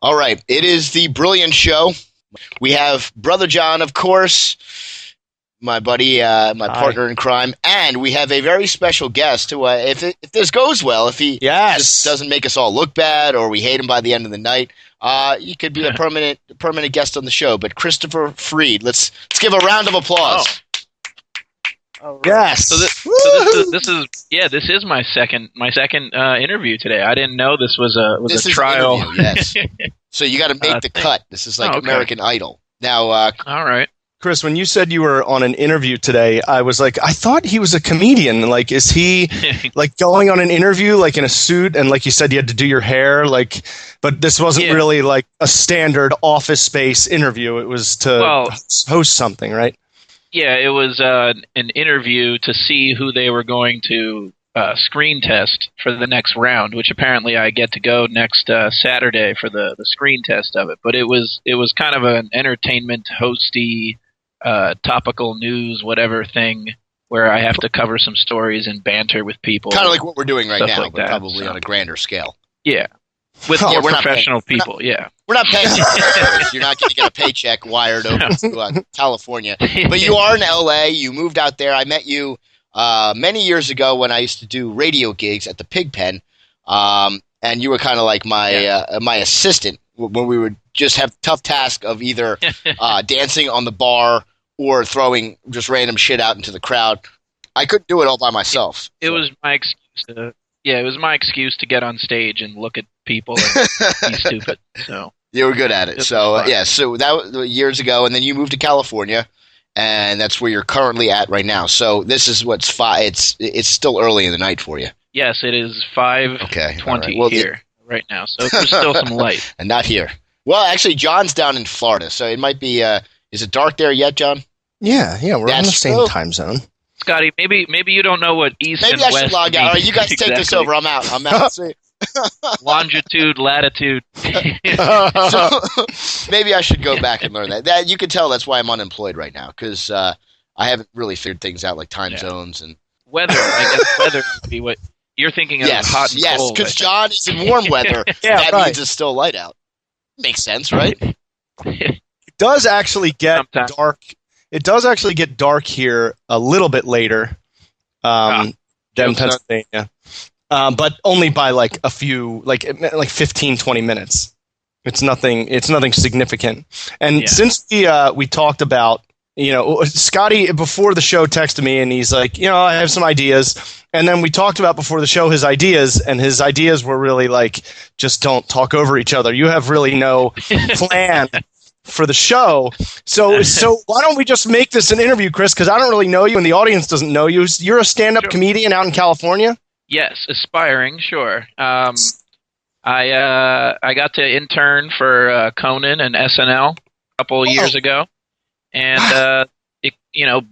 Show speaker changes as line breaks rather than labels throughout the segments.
All right. It is the Brilliant Show. We have Brother John, of course, my buddy, my partner in crime, and we have a very special guest who, if this goes well, if he just doesn't make us all look bad or we hate him by the end of the night, he could be a permanent guest on the show. But Christopher Fried, let's give a round of applause.
Oh.
Yes.
So this is my second interview today. I didn't know this was a trial.
Yes. So you got to make the cut. This is like American Idol. Now,
all right.
Kris, when you said you were on an interview today, I was like, I thought he was a comedian. Like, is he like going on an interview like in a suit? And like you said, you had to do your hair. Like, but this wasn't really like a standard Office Space interview. It was to host something, right?
Yeah, it was an interview to see who they were going to screen test for the next round, which apparently I get to go next Saturday for the screen test of it. But it was kind of an entertainment hosty, topical news, whatever thing, where I have to cover some stories and banter with people.
Kind of like what we're doing right now,
like
but probably on a grander scale.
Yeah. With more professional people, We're not paying you. You're not going to get a paycheck wired over to California.
But you are in L.A. You moved out there. I met you many years ago when I used to do radio gigs at the Pigpen, and you were kind of like my assistant when we would just have tough task of either dancing on the bar or throwing just random shit out into the crowd. I couldn't do it all by myself.
It was my excuse to... Yeah, it was my excuse to get on stage and look at people and be stupid. So
you were good at it. So so that was years ago, and then you moved to California, and that's where you're currently at right now. So this is what's it's still early in the night for you.
Yes, it is 5:20 here right now. So there's still some light,
and not here. Well, actually, John's down in Florida, so it might be. Is it dark there yet, John?
Yeah, we're on the same time zone.
Scotty, maybe you don't know what east and west.
Maybe I should log out. All right, you guys take this over. I'm out.
Longitude, latitude.
So, maybe I should go back and learn that. You can tell that's why I'm unemployed right now, because I haven't really figured things out like time zones and
weather. I guess weather would be what you're thinking of. Hot and cold.
Yes, because John is in warm weather. That means it's still light out. Makes sense, right?
It does actually get dark. It does actually get dark here a little bit later than Pennsylvania, but only by like a few, like 15, 20 minutes. It's nothing significant. And since we talked about, Scotty before the show texted me and he's like, I have some ideas. And then we talked about before the show his ideas, and his ideas were really like, just don't talk over each other. You have really no plan for the show. So why don't we just make this an interview, Kris? Because I don't really know you and the audience doesn't know you. You're a stand-up comedian out in California?
Yes, aspiring, sure. I got to intern for Conan and SNL a couple of years ago, and it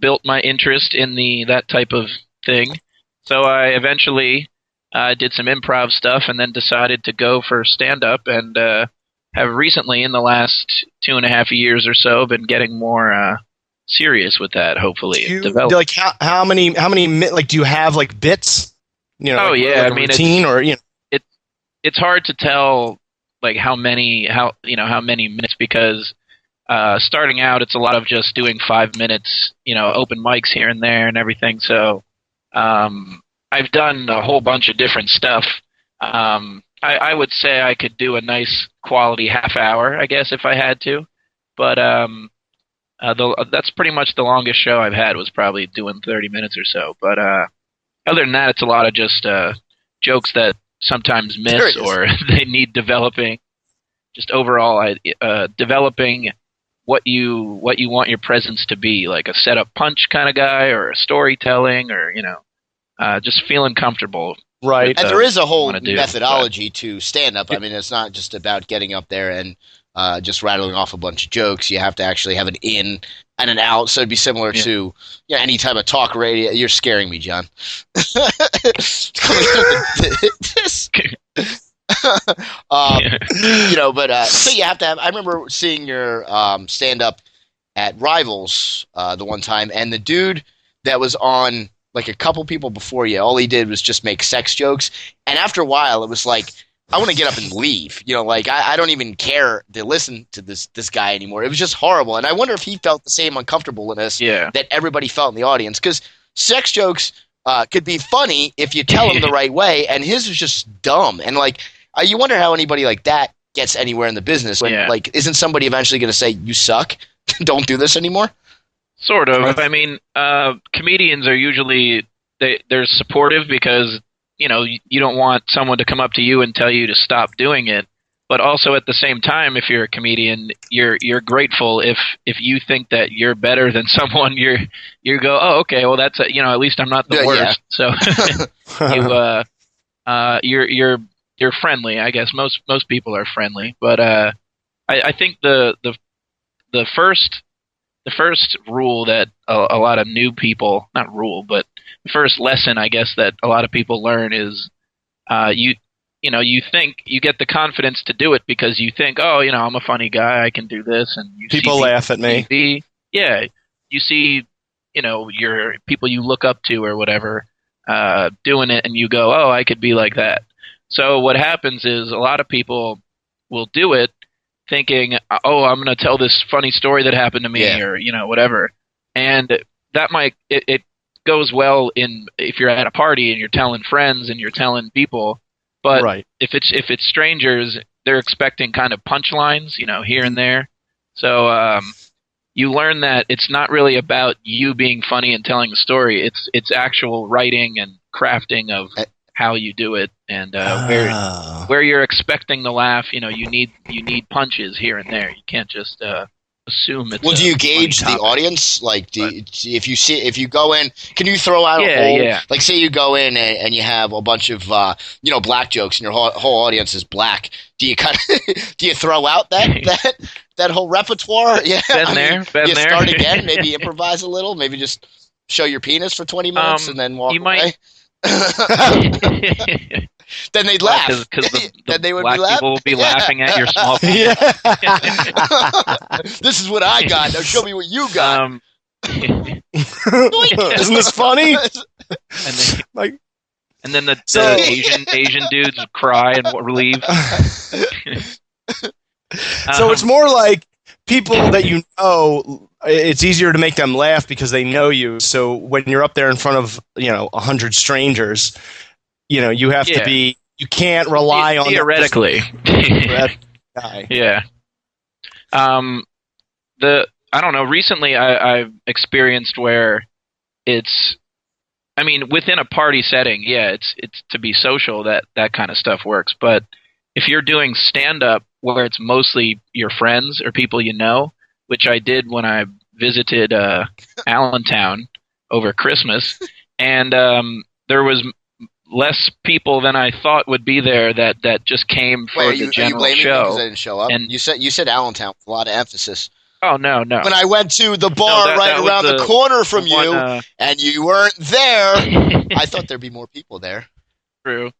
built my interest in that type of thing. So I eventually did some improv stuff and then decided to go for stand-up, and have recently, in the last 2.5 years or so, been getting more serious with that. Hopefully,
like how many like do you have like bits?
I mean, routine it's hard to tell like how many minutes, because starting out it's a lot of just doing 5 minutes, open mics here and there and everything. So I've done a whole bunch of different stuff. I would say I could do a nice quality half hour, I guess, if I had to. But that's pretty much the longest show I've had, was probably doing 30 minutes or so. But other than that, it's a lot of just jokes that sometimes miss or they need developing. Just overall, developing what you want your presence to be, like a setup punch kind of guy, or a storytelling, or just feeling comfortable.
Right.
And there is a whole methodology to stand-up. I mean, it's not just about getting up there and just rattling off a bunch of jokes. You have to actually have an in and an out. So it'd be similar to any type of talk radio. You're scaring me, John. But so you have to have. I remember seeing your stand-up at Rivals the one time, and the dude that was on, like, a couple people before you, all he did was just make sex jokes. And after a while, it was like I want to get up and leave. Like I don't even care to listen to this guy anymore. It was just horrible, and I wonder if he felt the same uncomfortableness that everybody felt in the audience. Because sex jokes could be funny if you tell them the right way, and his was just dumb. And like you wonder how anybody like that gets anywhere in the business. When like isn't somebody eventually going to say you suck? Don't do this anymore.
Sort of. I mean, comedians are usually they're supportive because you don't want someone to come up to you and tell you to stop doing it. But also at the same time, if you're a comedian, you're grateful if you think that you're better than someone. You go, oh, okay, well that's at least I'm not the worst. So you're friendly. I guess most people are friendly, but I think the first rule that a lot of new people, not rule, but the first lesson, I guess, that a lot of people learn is you think you get the confidence to do it because you think, oh, I'm a funny guy, I can do this, and
people laugh at me.
TV. Yeah, you see, your people you look up to or whatever doing it, and you go, oh, I could be like that. So what happens is a lot of people will do it thinking, oh, I'm going to tell this funny story that happened to me or, whatever. And that it goes well if you're at a party and you're telling friends and you're telling people. But if it's strangers, they're expecting kind of punchlines, here and there. So you learn that it's not really about you being funny and telling a story. It's actual writing and crafting of how you do it, and where you're expecting the laugh, you need punches here and there. You can't just assume it's.
Well, do you gauge the audience? Like, if you go in, can you throw out a whole? Like, say you go in and you have a bunch of black jokes, and your whole audience is black. Do you do you throw out that whole repertoire? Yeah,
been there.
Start again. Maybe improvise a little. Maybe just show your penis for 20 minutes and then walk away. Then they'd laugh.
Because
then they would
black
be laughing.
People will be laughing at your small penis.
This is what I got. Now show me what you got.
Isn't this funny?
And then the Asian dudes cry and leave.
So it's more like people that it's easier to make them laugh because they know you. So when you're up there in front of 100 strangers, you have to be. You can't rely on
theoretically. Yeah. I don't know. Recently, I've experienced where within a party setting, it's to be social. That kind of stuff works. But if you're doing stand up where it's mostly your friends or people which I did when I visited Allentown over Christmas, and there was less people than I thought would be there that just came for the general
show.
Because
they didn't show up? And you said Allentown with a lot of emphasis.
Oh, no.
When I went to the bar around the corner from you, and you weren't there, I thought there'd be more people there.
True.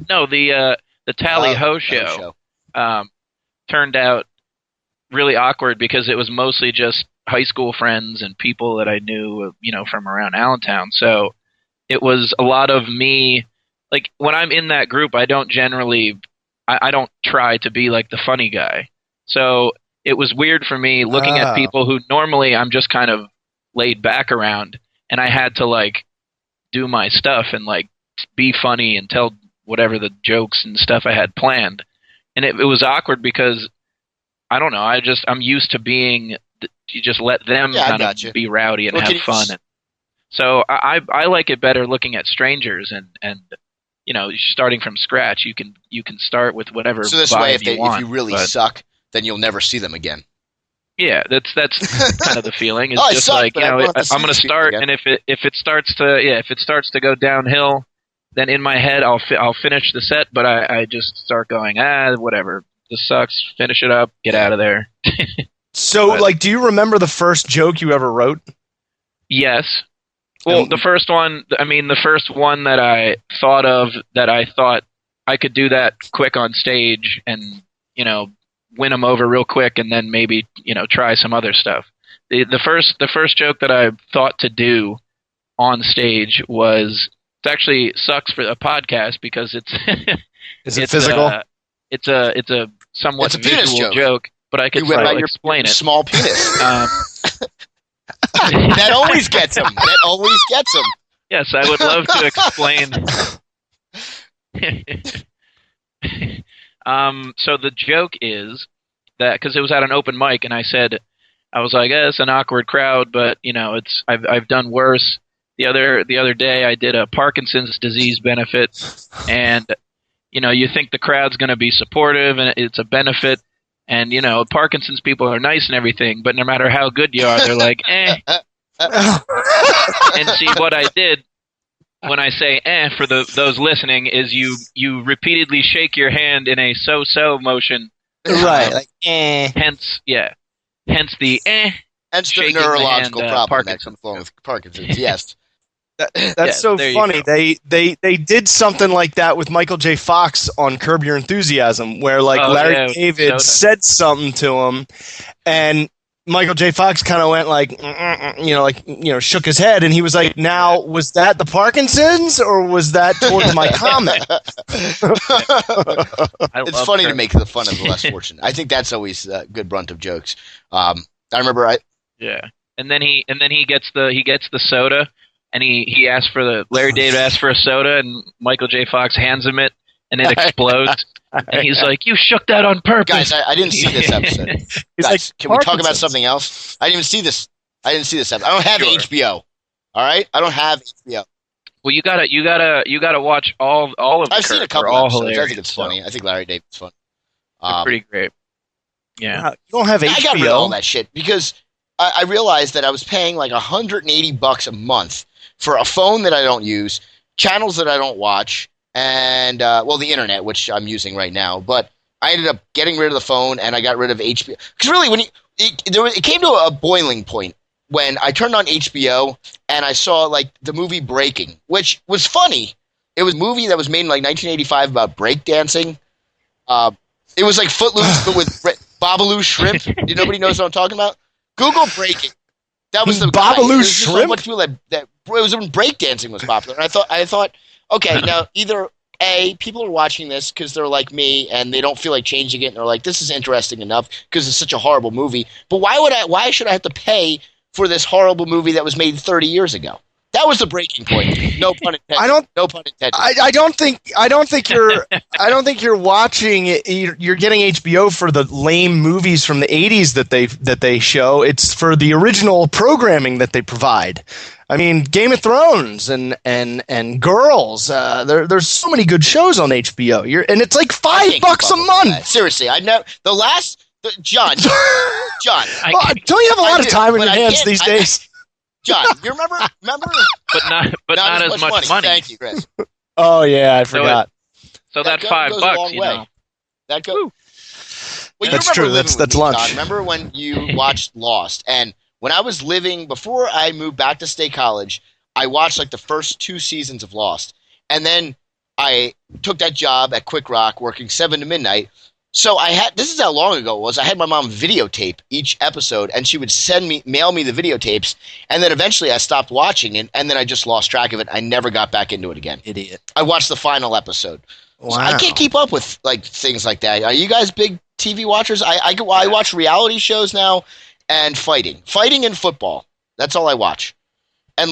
No, the Tally Ho show turned out really awkward because it was mostly just high school friends and people that I knew, from around Allentown. So it was a lot of me. Like when I'm in that group, I don't try to be like the funny guy. So it was weird for me looking at people who normally I'm just kind of laid back around, and I had to do my stuff and be funny and tell whatever the jokes and stuff I had planned. And it was awkward because I don't know. I'm used to being. You just let them kind of be rowdy and have fun. So I like it better looking at strangers and starting from scratch. You can start with whatever.
So this way, if you really suck, then you'll never see them again.
Yeah, that's kind of the feeling. It's just I'm going to start, and if it starts to go downhill, then in my head I'll finish the set, but I just start going whatever. This sucks. Finish it up. Get out of there.
So, do you remember the first joke you ever wrote?
Yes. Well, the first one that I thought of that I thought I could do that quick on stage and, win them over real quick and then maybe, try some other stuff. The first joke that I thought to do on stage was It actually sucks for a podcast because it's
Is it physical?
It's a somewhat visual joke, but I could still explain it.
Small penis. That always gets him. That always gets him.
Yes, I would love to explain. So the joke is that because it was at an open mic, and I was like, it's an awkward crowd, but I've done worse. The other day, I did a Parkinson's disease benefit, and you think the crowd's going to be supportive, and it's a benefit, and Parkinson's people are nice and everything, but no matter how good you are, they're like, eh. And see, what I did when I say "eh" for those listening is you repeatedly shake your hand in a so-so motion,
right? Like eh.
Hence the eh.
Hence the neurological problem that comes along with Parkinson's. Yes.
That's so funny. They did something like that with Michael J. Fox on Curb Your Enthusiasm, where Larry David said something to him, and Michael J. Fox kind of went shook his head, and he was like, "Now, was that the Parkinson's, or was that towards my comment?"
It's funny to make the fun of the less fortunate. I think that's always a good brunt of jokes. I remember
and then he gets the soda. And he asked Larry David asked for a soda, and Michael J. Fox hands him it, and it explodes. And he's like, "You shook that on purpose."
Guys, I didn't see this episode. Guys, can we talk about something else? I didn't even see this. I didn't see this episode. I don't have HBO. All right, I don't have HBO.
Well, you gotta watch all of.
I've seen a couple of episodes. I think it's funny. I think Larry David's funny.
It's pretty great. Yeah,
you don't have HBO.
I got rid of all that shit because I realized that I was paying like $180 a month for a phone that I don't use, channels that I don't watch, and the internet, which I'm using right now. But I ended up getting rid of the phone, and I got rid of HBO. Because really, it came to a boiling point when I turned on HBO and I saw the movie Breaking, which was funny. It was a movie that was made in 1985 about breakdancing. It was like Footloose, but with Babalu Shrimp. Nobody knows what I'm talking about. Google Breaking. That was the
Babalu Shrimp.
So much people that it was when breakdancing was popular. And I thought, okay, now either A, people are watching this because they're like me and they don't feel like changing it, and they're like, this is interesting enough because it's such a horrible movie. But why should I have to pay for this horrible movie that was made 30 years ago? That was the breaking point. No pun intended. No pun intended.
I don't think you're watching it. You're getting HBO for the lame movies from the 80s that they show. It's for the original programming that they provide. I mean, Game of Thrones and Girls. There's so many good shows on HBO. And it's like $5 a month.
Seriously, I know the last John.
Don't you have a lot of time in your hands these days?
John, you remember?
But not as much money.
Thank you, Chris.
Oh yeah, I forgot.
So that $5,
That goes. Well,
that's true. That's lunch.
John, remember when you watched Lost? And when I was living before I moved back to State College, I watched the first 2 seasons of Lost, and then I took that job at Quick Rock, working 7 to midnight. So this is how long ago it was. I had my mom videotape each episode, and she would mail me the videotapes, and then eventually I stopped watching it, and then I just lost track of it. I never got back into it again.
Idiot.
I watched the final episode.
Wow.
So I can't keep up with things like that. Are you guys big TV watchers? I watch reality shows now and fighting and football. That's all I watch. And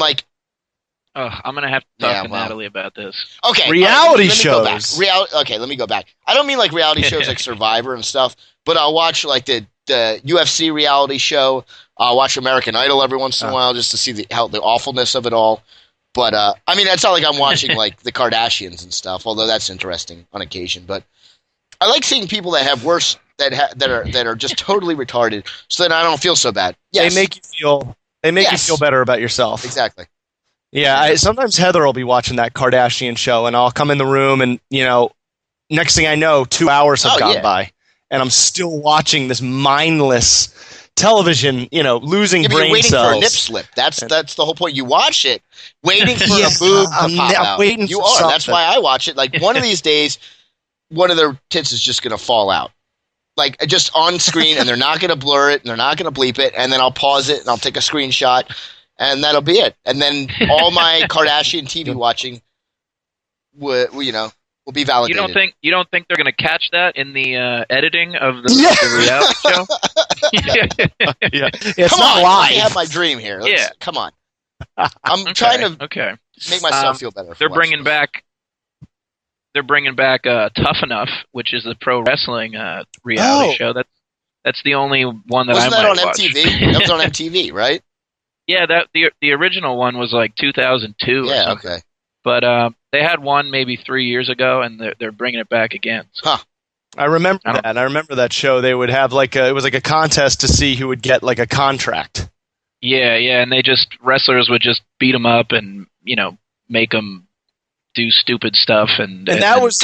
I'm going to have to talk to Natalie about this.
Okay.
Reality shows.
Okay, let me go back. I don't mean reality shows like Survivor and stuff, but I'll watch the UFC reality show. I'll watch American Idol every once in a while just to see the awfulness of it all. But, it's not like I'm watching the Kardashians and stuff, although that's interesting on occasion. But I like seeing people that have worse, that are just totally retarded, so that I don't feel so bad. Yes.
They make you feel better about yourself.
Exactly.
Yeah, sometimes Heather will be watching that Kardashian show, and I'll come in the room, and next thing I know, 2 hours have gone by, and I'm still watching this mindless television, losing brain
you're waiting
cells.
For a nip slip. That's the whole point. You watch it, waiting for a boob to pop out.
Waiting
you
for
are.
something.
That's why I watch it. One of these days, one of their tits is just going to fall out. Just on screen, and they're not going to blur it, and they're not going to bleep it, and then I'll pause it, and I'll take a screenshot, and that'll be it. And then all my Kardashian TV watching will be validated.
You don't think they're going to catch that in the editing of the reality show?
Yeah. It's
come
not
on,
live.
Let me have my dream here. Come on. I'm trying to make myself feel better.
They're bringing back Tough Enough, which is the pro wrestling reality show. That's the only one that
Wasn't
I
that
might
on
watch.
MTV? That was on MTV, right?
Yeah, the original one was like 2002 or something.
Okay.
But they had one maybe 3 years ago, and they're bringing it back again. So.
Huh.
I remember that. I remember that show. They would have it was like a contest to see who would get like a contract.
Yeah, and wrestlers would just beat them up and make them do stupid stuff and
that was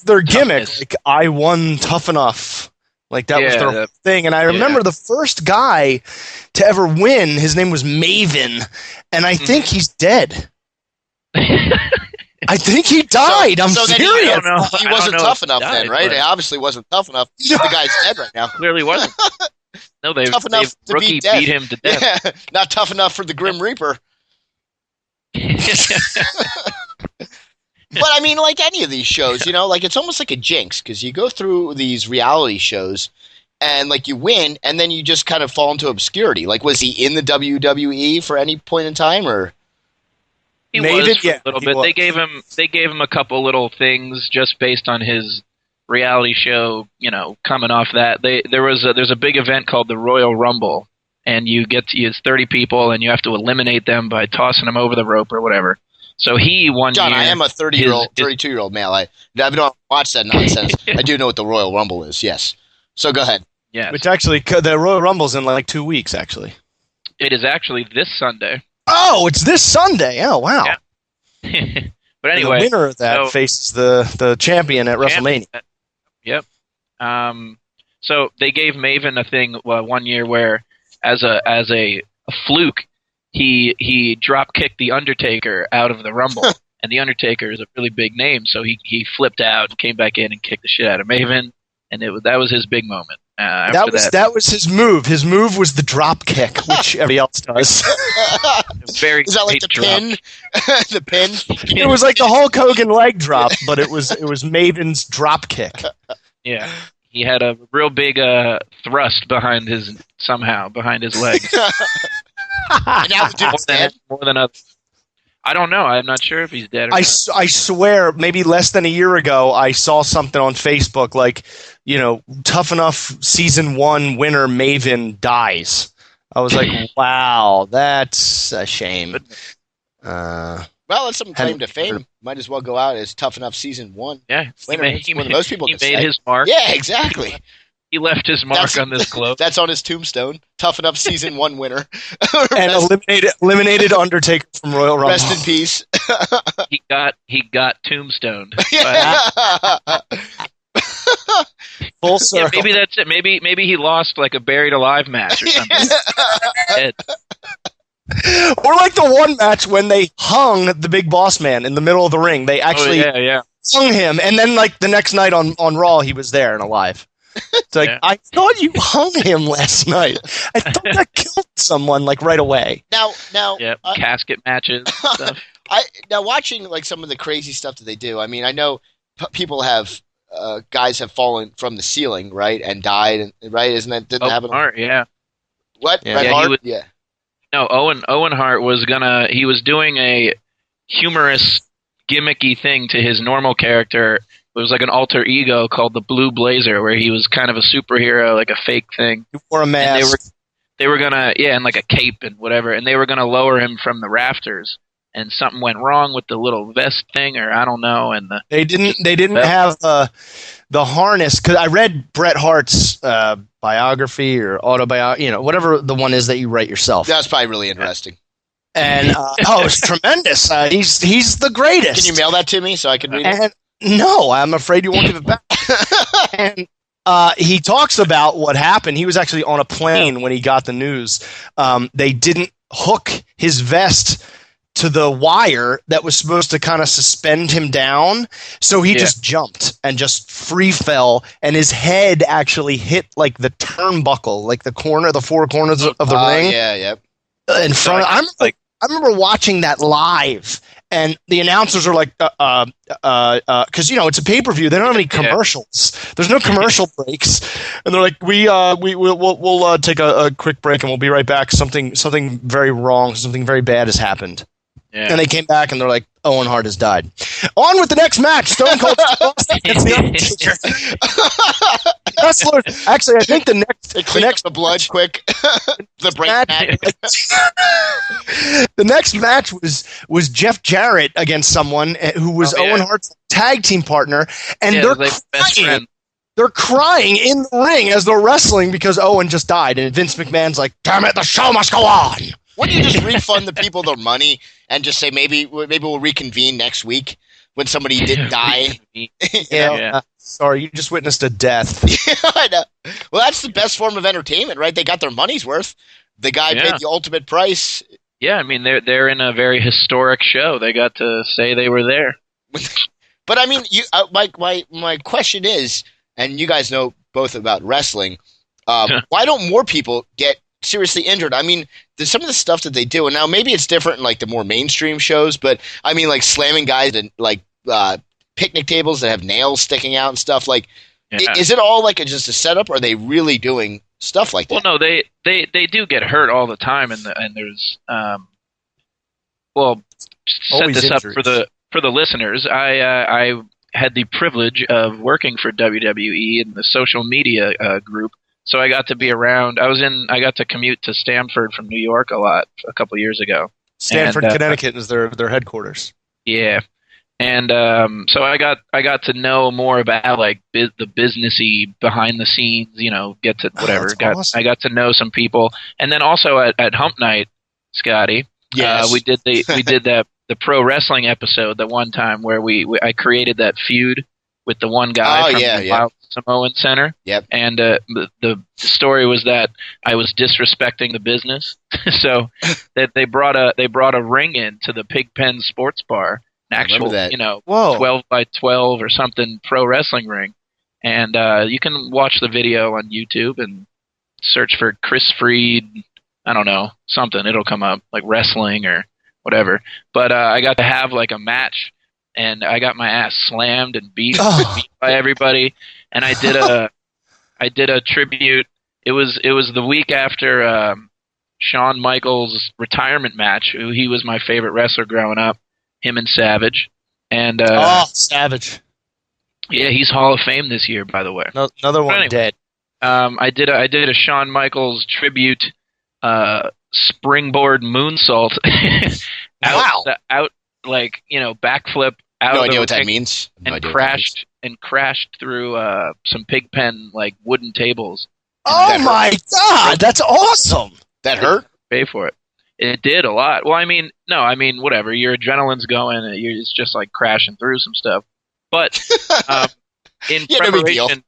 their gimmick.
Toughness.
Like, I won Tough Enough. Like that was their whole thing. And I remember the first guy to ever win. His name was Maven, and I think he's dead. I think he died. I'm serious.
He wasn't tough enough then, right? He obviously wasn't tough enough. The guy's dead right now.
Clearly wasn't. No, they've rookie beat him to death.
Yeah, not tough enough for the Grim Reaper. But I mean, like any of these shows, it's almost like a jinx because you go through these reality shows and like you win and then you just kind of fall into obscurity. Like, was he in the WWE for any point in time or?
He was for a little bit. They gave him a couple little things just based on his reality show, coming off that. There's a big event called the Royal Rumble, and it's 30 people, and you have to eliminate them by tossing them over the rope or whatever. So he won.
John, I am a 32-year-old male. I don't watch that nonsense. I do know what the Royal Rumble is. Yes. So go ahead.
Yes.
Which actually, the Royal Rumble's in like 2 weeks. Actually,
it is actually this Sunday.
Oh, it's this Sunday. Oh, wow.
Yeah. But anyway,
the winner of that faces the champion at WrestleMania.
Yep. So they gave Maven a thing 1 year where, as a fluke, he drop kicked the Undertaker out of the Rumble, and the Undertaker is a really big name, so he flipped out and came back in and kicked the shit out of Maven, and that was his big moment. That
was his move. His move was the drop kick, which everybody else does.
Is that like the pin? The pin?
It was like the Hulk Hogan leg drop, but it was Maven's drop kick.
Yeah, he had a real big thrust behind his leg.
And now the dude's dead?
More than others. I don't know. I'm not sure if he's dead or not.
I swear, maybe less than a year ago, I saw something on Facebook like, Tough Enough Season 1 winner Maven dies. I was like, wow, that's a shame.
Well, that's some claim to fame. Might as well go out as Tough Enough Season 1.
Yeah,
most people
he made his mark.
Yeah, exactly.
He left his mark on this globe.
That's on his tombstone. Tough Enough Season 1 winner.
And eliminated Undertaker from Royal Rumble.
Rest in peace.
He got tombstoned.
Full circle.
Yeah, maybe that's it. Maybe he lost like a buried alive match or something.
Or
like the one match when they hung the Big Boss Man in the middle of the ring. They actually hung him, and then like the next night on Raw, he was there and alive. It's like, I thought you hung him last night. I thought that killed someone like right away.
Now,
casket matches stuff.
Now watching like some of the crazy stuff that they do. I mean, I know people have guys have fallen from the ceiling, right, and died, right? Isn't that didn't happen?
Hart, yeah.
What?
Yeah,
Bret Hart?
No, Owen Hart he was doing a humorous, gimmicky thing to his normal character. It was like an alter ego called the Blue Blazer, where he was kind of a superhero, like a fake thing.
He wore a mask.
And they were gonna, and like a cape and whatever, and they were gonna lower him from the rafters. And something went wrong with the little vest thing, or I don't know. And
they didn't have the harness, because I read Bret Hart's biography or autobiography, whatever the one is that you write yourself.
That's probably really interesting.
And it's tremendous. He's the greatest.
Can you mail that to me so I can read it?
No, I'm afraid you won't give it back. And he talks about what happened. He was actually on a plane when he got the news. They didn't hook his vest to the wire that was supposed to kind of suspend him down. So he just jumped and just free fell, and his head actually hit like the turnbuckle, like the four corners of the ring.
Yeah, yeah.
In front of, I remember watching that live, and the announcers are like, because it's a pay-per-view. They don't have any commercials. There's no commercial breaks, and they're like, we'll take a quick break and we'll be right back. Something very wrong, something very bad has happened. Yeah. And they came back and they're like, Owen Hart has died. On with the next match. Stone Cold against the Undertaker. Actually, I think the
blood quick. The break match.
The next match was Jeff Jarrett against someone who was Owen Hart's tag team partner, and they're crying in the ring as they're wrestling because Owen just died, and Vince McMahon's like, "Damn it, the show must go on."
Wouldn't you just refund the people their money and just say maybe we'll reconvene next week when somebody did die?
Sorry, you just witnessed a death.
I know. Well, that's the best form of entertainment, right? They got their money's worth. The guy paid the ultimate price.
Yeah, I mean they're in a very historic show. They got to say they were there.
But I mean, my question is, and you guys know both about wrestling. Why don't more people get seriously injured? I mean, there's some of the stuff that they do, and now maybe it's different in like the more mainstream shows, but I mean, like slamming guys and like picnic tables that have nails sticking out and stuff. Like, is it all like just a setup? Or are they really doing stuff like that?
Well, no, they do get hurt all the time, and there's set this up for the listeners. I had the privilege of working for WWE in the social media group. So I got to be around. I got to commute to Stamford from New York a lot a couple years ago.
Stamford, Connecticut is their headquarters.
Yeah, and so I got to know more about like the businessy behind the scenes. Get to whatever.
Awesome.
I got to know some people, and then also at Hump Night, Scotty.
Yes.
We did the pro wrestling episode the one time where I created that feud with the one guy from the Wild Samoan Center.
Yep.
And the story was that I was disrespecting the business, so that they brought a ring in to the Pigpen Sports Bar, an actual 12 by 12 or something pro wrestling ring, and you can watch the video on YouTube and search for Kris Fried. I don't know, something, it'll come up like wrestling or whatever. But I got to have like a match. And I got my ass slammed and beat by everybody. And I did a tribute. It was the week after Shawn Michaels' retirement match. He was my favorite wrestler growing up. Him and Savage. And
Savage.
Yeah, he's Hall of Fame this year, by the way.
No, another one dead.
I did a Shawn Michaels tribute springboard moonsault. out like backflip out.
No idea what that means.
And crashed through some Pigpen like wooden tables.
Oh my God, that's awesome!
That hurt?
Pay for it. It did a lot. Well, I mean, whatever. Your adrenaline's going. It's just like crashing through some stuff. But in preparation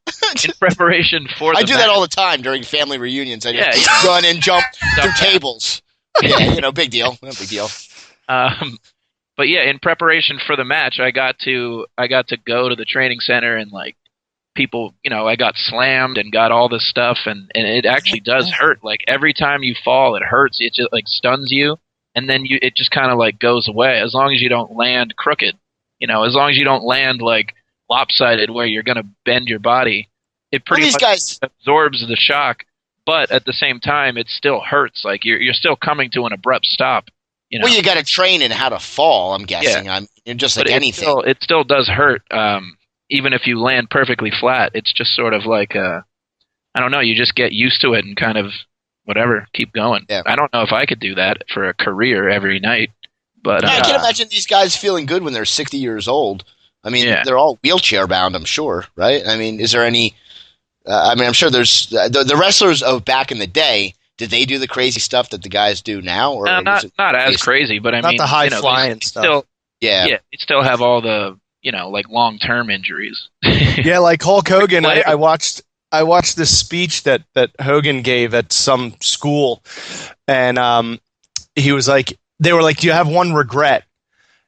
for the
I do that all the time during family reunions. I just run and jump through tables. Yeah, big deal. No big deal.
But yeah, in preparation for the match, I got to go to the training center and like people, I got slammed and got all this stuff, and it actually does hurt. Like every time you fall, it hurts. It just like stuns you, and then it just kind of like goes away as long as you don't land crooked. As long as you don't land like lopsided where you're gonna bend your body. It pretty much absorbs the shock, but at the same time, it still hurts. Like you're still coming to an abrupt stop.
Well, you got to train in how to fall, I'm guessing. Yeah. Just like anything.
It still does hurt, even if you land perfectly flat. It's just sort of like, I don't know, you just get used to it and kind of, whatever, keep going. Yeah. I don't know if I could do that for a career every night. But
I can imagine these guys feeling good when they're 60 years old. I mean, they're all wheelchair bound, I'm sure, right? I mean, is there any... I'm sure there's... The wrestlers of back in the day... Did they do the crazy stuff that the guys do now? Or
not as crazy, but I mean,
not the high flying stuff.
They still have all the like long term injuries.
Yeah, like Hulk Hogan. I watched this speech that Hogan gave at some school, and he was like, they were like, "Do you have one regret?"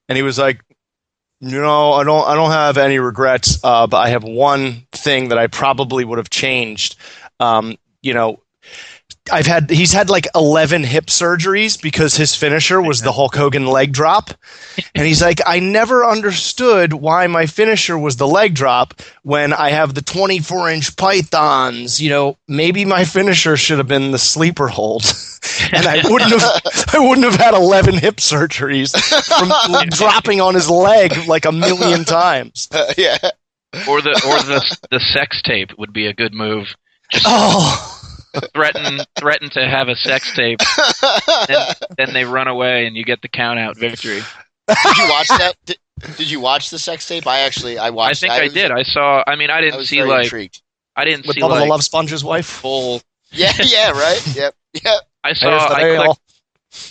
And he was like, I don't have any regrets, but I have one thing that I probably would have changed. he's had like 11 hip surgeries because his finisher was the Hulk Hogan leg drop. And he's like, I never understood why my finisher was the leg drop when I have the 24-inch pythons. You know, maybe my finisher should have been the sleeper hold. And I wouldn't have had 11 hip surgeries from dropping on his leg like a million times.
Yeah.
Or the sex tape would be a good move. Just threaten to have a sex tape, then they run away and you get the count out victory.
Did you watch that? Did you watch the sex tape? I watched.
I think I did. I saw. I mean, I didn't see like.
Intrigued.
I didn't
with
see
Bubba
like
the Love Sponge's wife.
Full.
Yeah. Right. Yep.
I clicked.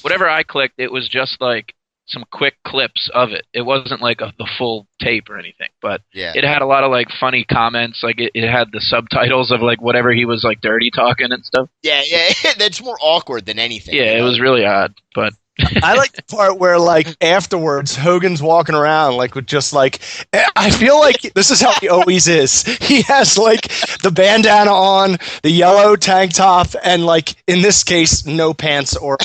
Whatever I clicked, it was just like some quick clips of it. It wasn't like the full tape or anything, but it had a lot of like funny comments. Like it had the subtitles of like whatever he was like dirty talking and stuff.
Yeah. That's more awkward than anything.
Yeah, it was really odd, but.
I like the part where, like, afterwards, Hogan's walking around, like, with just, like, I feel like this is how he always is. He has, like, the bandana on, the yellow tank top, and, like, in this case, no pants or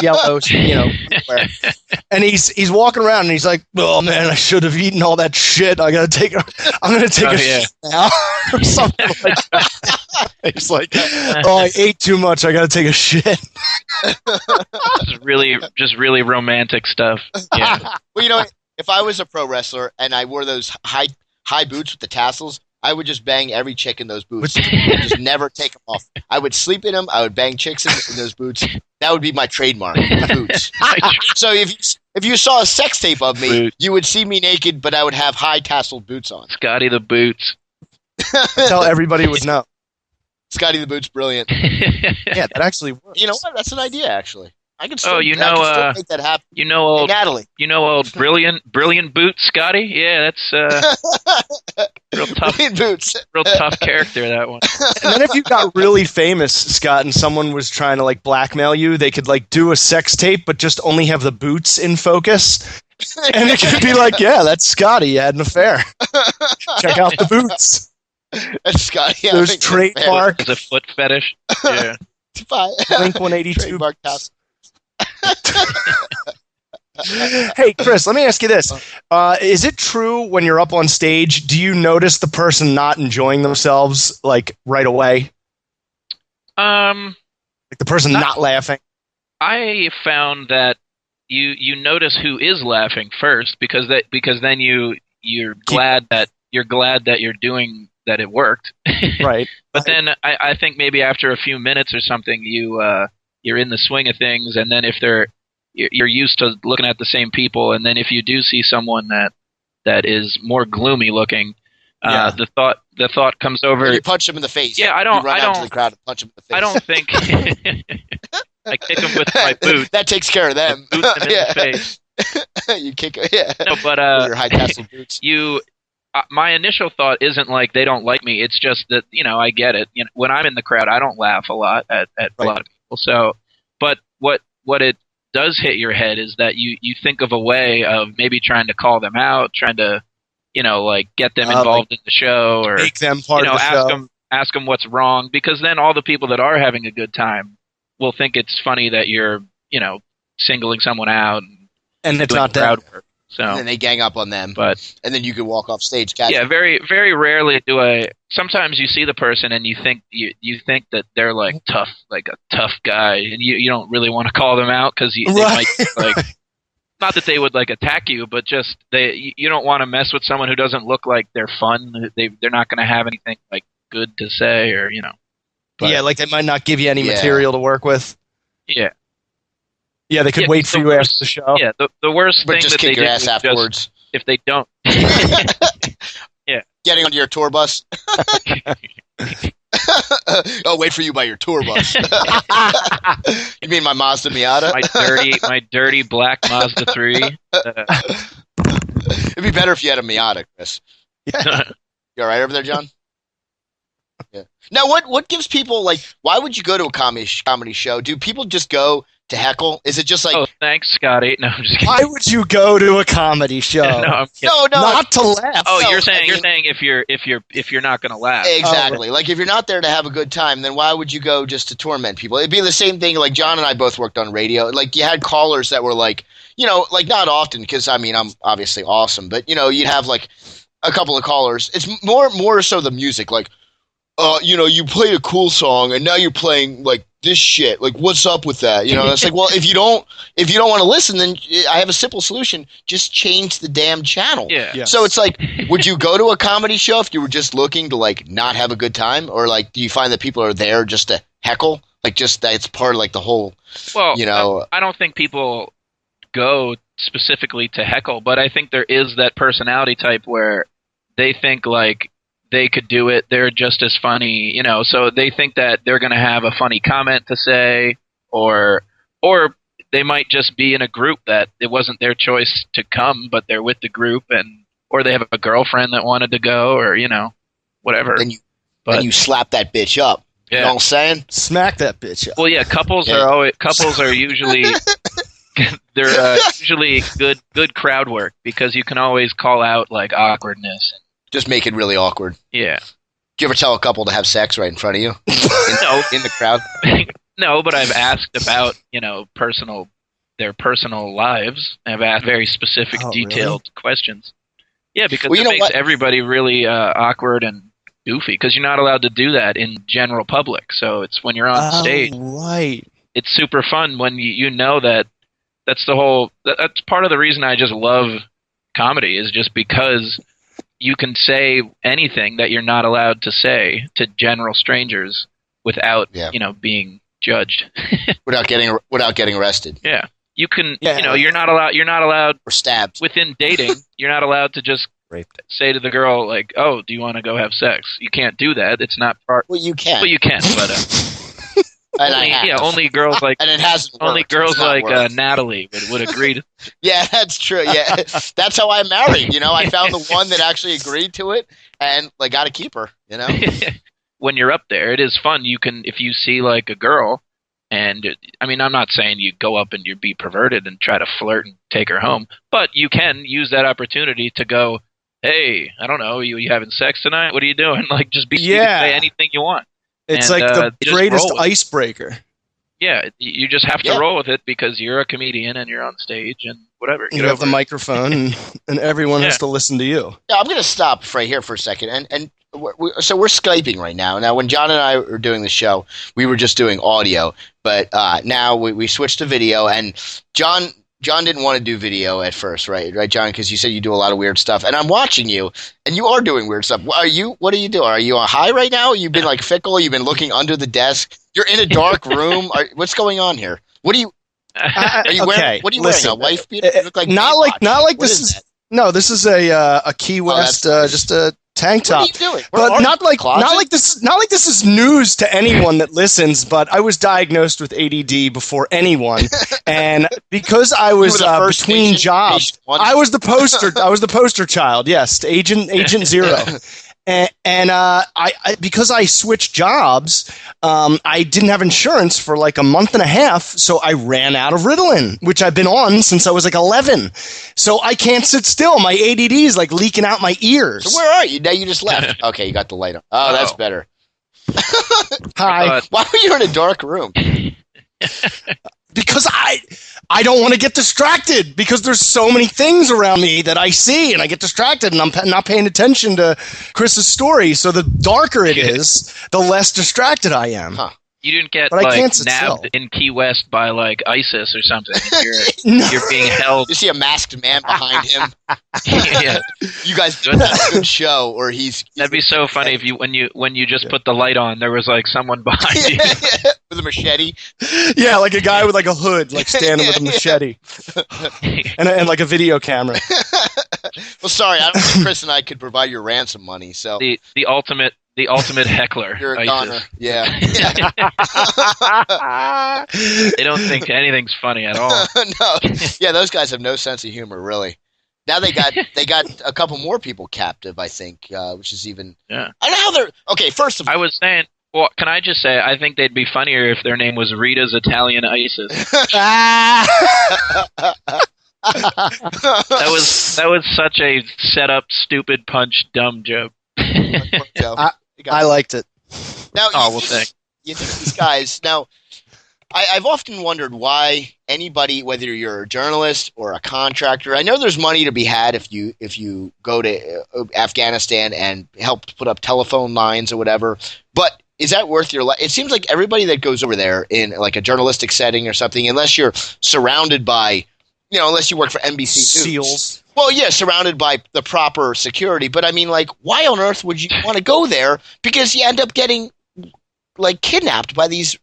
yellow, you know, wear. And he's walking around, and he's like, oh, man, I should have eaten all that shit. I'm going to take a shit now, or something like that. He's like, oh, I ate too much. I got to take a shit.
Just really romantic stuff. Yeah.
Well, you know, if I was a pro wrestler and I wore those high boots with the tassels, I would just bang every chick in those boots. Just never take them off. I would sleep in them. I would bang chicks in those boots. That would be my trademark, boots. So if you saw a sex tape of me, you would see me naked, but I would have high tasseled boots on.
Scotty the Boots.
That's how everybody would know.
Scotty the Boots, brilliant.
Yeah, that actually works.
You know what? That's an idea, actually. I can still,
I can still
make that happen.
You know old
Natalie.
You know old brilliant Boots, Scotty? Yeah, that's real tough.
Brilliant Boots.
Real tough character, that one.
And then if you got really famous, Scott, and someone was trying to like blackmail you, they could like do a sex tape, but just only have the boots in focus. And it could be like, yeah, that's Scotty. He had an affair. Check out the boots.
That's Scotty.
There's trademark.
It's a foot fetish. Yeah.
Blink 182.
Trademark tassel.
Hey, Kris, let me ask you this. Is it true when you're up on stage, do you notice the person not enjoying themselves like right away?
Like
the person not laughing?
I found that you notice who is laughing first because then you're glad that you're doing that it worked.
Right.
But then I think maybe after a few minutes or something you're in the swing of things, and then if you're used to looking at the same people, and then if you do see someone that is more gloomy looking, the thought comes over.
And you punch him in the face.
Yeah, I
don't. You run out to the crowd and punch him in the face.
I don't think I kick him with my boot.
That takes care of them.
Boot them in the face.
You kick. Yeah.
No, but
with your high tassel boots.
My initial thought isn't like they don't like me. It's just that I get it. When I'm in the crowd, I don't laugh a lot at a lot of people. So, but what it does hit your head is that you think of a way of maybe trying to call them out, trying to like get them involved in the show, or
make them part of the show.
Ask them what's wrong, because then all the people that are having a good time will think it's funny that you're singling someone out
and it's not crowd work.
So
and then they gang up on them, and then you can walk off stage.
Very, very rarely do I. Sometimes you see the person and you think that they're like tough, like a tough guy, and you don't really want to call them out because they might like. Not that they would like attack you, but just you don't want to mess with someone who doesn't look like they're fun. They're not going to have anything like good to say, or But,
yeah, like they might not give you any material to work with.
Yeah.
Yeah, they could wait for you after the show.
Yeah, the worst thing
just
that
kick
they
your
do
ass afterwards.
If they don't. Yeah.
Getting onto your tour bus. Oh, wait for you by your tour bus. You mean my Mazda Miata?
My dirty black Mazda 3.
It'd be better if you had a Miata, Kris. You all right over there, John? Yeah. Now, what gives people, like, why would you go to a comedy show? Do people just go to heckle? Is it just like,
oh, thanks, Scotty? No, I'm just kidding.
Why would you go to a comedy show?
No, I'm kidding.
no,
Not to laugh.
Oh,
No,
you're saying
I mean-
if you're not going to laugh.
exactly. Like if you're not there to have a good time, then why would you go just to torment people? It'd be the same thing. Like John and I both worked on radio. Like you had callers that were like, you know, like not often because I mean I'm obviously awesome, but you know you'd have like a couple of callers. It's more so the music. Like, you know, you played a cool song and now you're playing like this shit. Like, what's up with that? You know, it's like, well, if you don't want to listen, then I have a simple solution. Just change the damn channel.
Yeah.
Yes.
So it's like, would you go to a comedy show if you were just looking to like not have a good time, or like, do you find that people are there just to heckle? Like, just that it's part of like the whole.
Well,
you know,
I don't think people go specifically to heckle, but I think there is that personality type where they think like they could do it. They're just as funny, you know, so they think that they're going to have a funny comment to say, or they might just be in a group that it wasn't their choice to come, but they're with the group, or they have a girlfriend that wanted to go, or, you know, whatever.
then you slap that bitch up.
Yeah.
You know what I'm saying?
Smack that bitch up.
Well, yeah, couples are usually they're usually good crowd work because you can always call out like awkwardness.
Just make it really awkward.
Yeah.
Do you ever tell a couple to have sex right in front of you?
No.
In the crowd?
No, but I've asked about, you know, their personal lives. I've asked very specific, detailed questions. Yeah, because it makes everybody really awkward and goofy because you're not allowed to do that in general public. So it's when you're on stage.
Right.
It's super fun when you know that that's part of the reason I just love comedy is just because you can say anything that you're not allowed to say to general strangers without, you know, being judged.
without getting arrested.
Yeah. You can, you know, you're not allowed
or stabbed
within dating. You're not allowed to just say to the girl like, "Oh, do you want to go have sex?" You can't do that. It's not part.
Well, you can.
Well, you can, but only girls like
and it hasn't worked.
Only girls like Natalie would agree to.
Yeah, that's true. Yeah, that's how I married. You know, I found the one that actually agreed to it, and like got to keep her. You know,
when you're up there, it is fun. You can, if you see like a girl, and I mean, I'm not saying you go up and you be perverted and try to flirt and take her home, but you can use that opportunity to go, "Hey, I don't know, you having sex tonight? What are you doing?" Like, just be you can say anything you want.
It's like the greatest icebreaker.
Yeah, you just have to roll with it because you're a comedian and you're on stage and whatever.
You have the microphone and everyone has to listen to you.
Yeah, I'm going to stop right here for a second. So we're Skyping right now. Now, when John and I were doing the show, we were just doing audio. But now we switched to video. And John didn't want to do video at first, right, John? Because you said you do a lot of weird stuff. And I'm watching you, and you are doing weird stuff. What are you doing? Are you on high right now? You've been like fickle? You've been looking under the desk? You're in a dark room? What's going on here? What are you wearing? What are you wearing? A wife beater? You look like
not like this is. No, this is a Key West, just a tank top.
What are you doing?
But not like this is news to anyone that listens. But I was diagnosed with ADD before anyone, and because I was between jobs, I was the poster child. Yes, Agent Zero. And I because I switched jobs, I didn't have insurance for like a month and a half, so I ran out of Ritalin, which I've been on since I was like 11. So I can't sit still. My ADD is like leaking out my ears.
So where are you? Now you just left. Okay, you got the light on. Oh, that's better.
Hi.
Why were you in a dark room?
Because I don't want to get distracted because there's so many things around me that I see and I get distracted and I'm not paying attention to Chris's story. So the darker it is, the less distracted I am.
Huh.
You didn't get nabbed in Key West by like ISIS or something. You're being held.
You see a masked man behind him.
Yeah.
You guys did a good show, or he's.
That'd be so funny if you when you just put the light on, there was like someone behind you
with a machete.
Yeah, like a guy with like a hood, like standing with a machete, and like a video camera.
Well, sorry, I don't think Kris and I could provide your ransom money. So
the ultimate heckler.
You're a goner. Yeah.
They don't think anything's funny at all.
No. Yeah, those guys have no sense of humor, really. Now they got a couple more people captive, I think, which is even.
Yeah.
I don't know how they're. Okay, first of all,
I was saying. Well, can I just say, I think they'd be funnier if their name was Rita's Italian Isis. That was such a set up, stupid punch, dumb joke.
I liked it.
Now,
thanks.
You think these guys now? I've often wondered why anybody, whether you're a journalist or a contractor, I know there's money to be had if you go to Afghanistan and help put up telephone lines or whatever. But is that worth your life? It seems like everybody that goes over there in like a journalistic setting or something, unless you're surrounded by, unless you work for NBC News.
SEALs.
Well, yeah, surrounded by the proper security. But I mean, like, why on earth would you want to go there? Because you end up getting like kidnapped by these.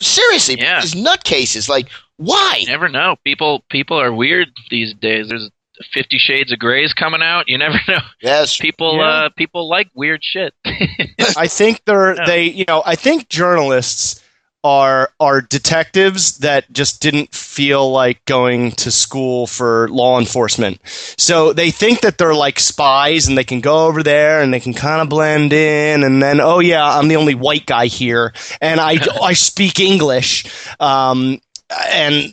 Seriously, these nutcases. Like, why?
You never know. People are weird these days. There's 50 Shades of Grey's coming out. You never know.
Yes,
people like weird shit.
I think I think journalists are detectives that just didn't feel like going to school for law enforcement. So they think that they're like spies and they can go over there and they can kind of blend in, and then, oh yeah, I'm the only white guy here and I speak English. And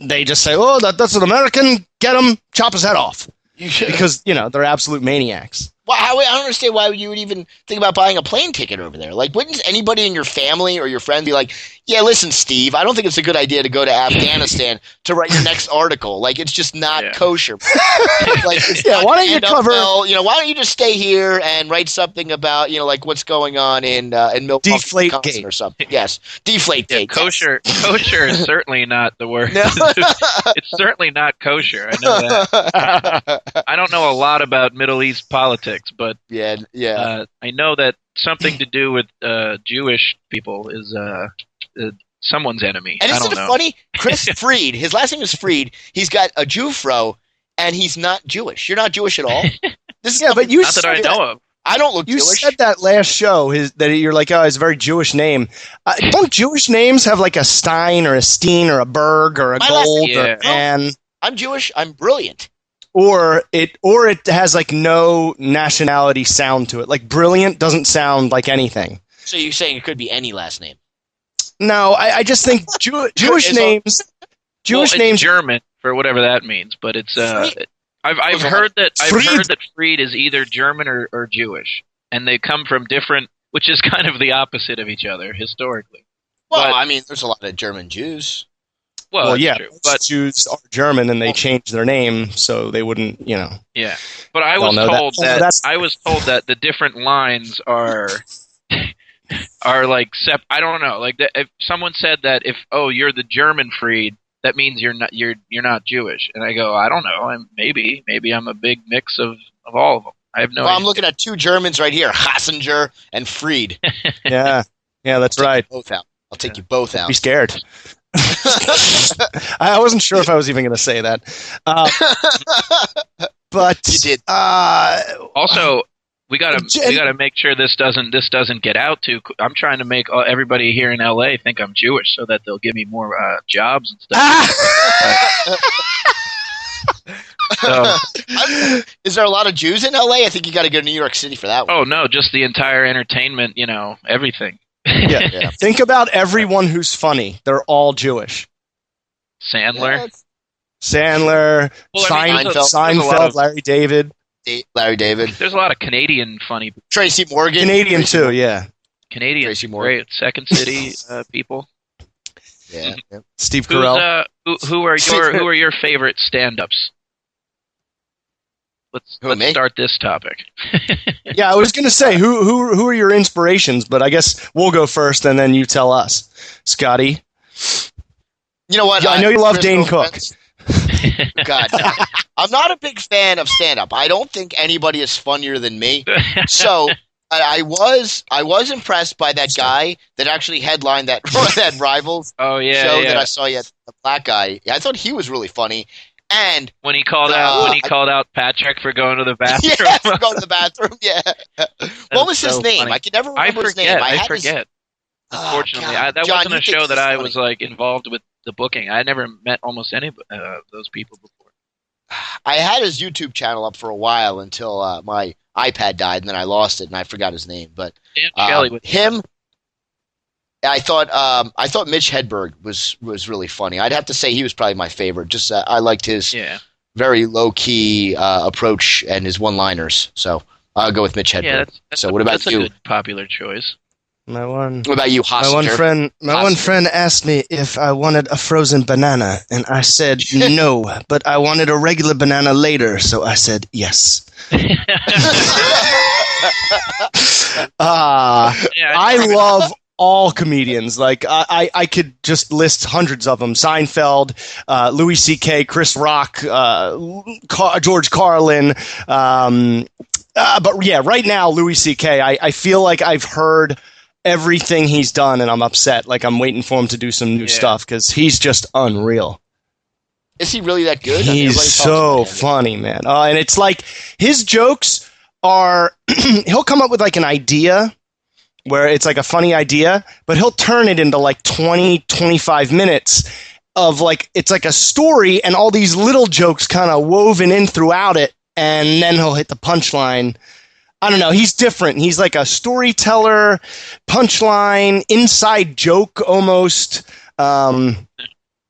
they just say, oh, that's an American, get him, chop his head off. Because, they're absolute maniacs.
Well, I don't understand why you would even think about buying a plane ticket over there. Like, wouldn't anybody in your family or your friend be like, yeah, listen, Steve, I don't think it's a good idea to go to Afghanistan to write your next article. Like, it's just not kosher. Like,
why don't you cover?
Why don't you just stay here and write something about, like what's going on in Milwaukee,
Deflategate
or something? Yes, Deflategate.
Kosher is certainly not the word. No. It's certainly not kosher. I know that. I don't know a lot about Middle East politics. But I know that something to do with Jewish people is someone's enemy.
And
isn't
it funny? Kris Fried, his last name is Fried. He's got a Jew fro, and he's not Jewish. You're not Jewish at all.
But you
not that I know of.
I don't look Jewish.
You said that last show that you're like, oh, it's a very Jewish name. Don't Jewish names have like a Stein or a Steen or a Berg or a Gold or an?
I'm Jewish. I'm brilliant.
Or it has like no nationality sound to it. Like brilliant doesn't sound like anything.
So you're saying it could be any last name?
No, I just think Jewish names. Jewish names
German for whatever that means, but it's I've heard that Fried is either German or Jewish, and they come from different, which is kind of the opposite of each other historically.
Well, I mean, there's a lot of German Jews.
Well, yeah, but Jews are German, and they changed their name so they wouldn't,
Yeah, but I was told that the different lines are like I don't know. Like if someone said that if you're the German Fried, that means you're not Jewish, and I go, I don't know. Maybe I'm a big mix of all of them. I have no.
Well, I'm looking at two Germans right here, Hassinger and Fried.
yeah, that's right.
I'll take you both out.
Be scared. I wasn't sure if I was even going to say that, but
you did.
Also, we gotta make sure this doesn't get out too. I'm trying to make everybody here in LA think I'm Jewish so that they'll give me more jobs and stuff.
Is there a lot of Jews in LA? I think you got to go to New York City for that one.
Oh no, just the entire entertainment, everything.
Yeah. Think about everyone who's funny. They're all Jewish.
Sandler,
Seinfeld, Larry David.
There's
a lot of Canadian funny.
Tracy Morgan.
Canadian too, yeah.
Canadian.
Tracy Morgan.
Great. Second City people.
Yeah.
Steve Carell.
Who are your favorite stand-ups? Let's start this topic.
Yeah, I was going to say who are your inspirations, but I guess we'll go first and then you tell us. Scotty.
You know what?
I know you love Dane Cook.
God, no. I'm not a big fan of stand-up. I don't think anybody is funnier than me. So I was impressed by that guy that actually headlined that Rivals show that I saw. The black guy. I thought he was really funny. And
when he called out Patrick for going to the bathroom.
Yeah, for going to the bathroom. Yeah. What was his name? Funny. I can never remember his name.
I forget. Unfortunately, that John, wasn't a show that I was like involved with the booking. I never met almost any of those people before.
I had his YouTube channel up for a while until my iPad died, and then I lost it, and I forgot his name. But
Dan Shelley
him I thought Mitch Hedberg was really funny. I'd have to say he was probably my favorite. Just I liked his very low key approach and his one-liners. So I'll go with Mitch Hedberg. So what about you?
That's a good popular choice.
What about you, Hossinger?
My one friend asked me if I wanted a frozen banana, and I said no, but I wanted a regular banana later, so I said yes. I love all comedians. Like I could just list hundreds of them: Seinfeld, Louis C.K., Chris Rock, George Carlin. But yeah, right now Louis C.K. I feel like I've heard everything he's done, and I'm upset. Like I'm waiting for him to do some new stuff because he's just unreal.
Is he really that good?
He's so funny, man. And it's like his jokes are he'll come up with like an idea where it's like a funny idea, but he'll turn it into like 20, 25 minutes of like it's like a story and all these little jokes kind of woven in throughout it, and then he'll hit the punchline. I don't know. He's different. He's like a storyteller, punchline, inside joke almost.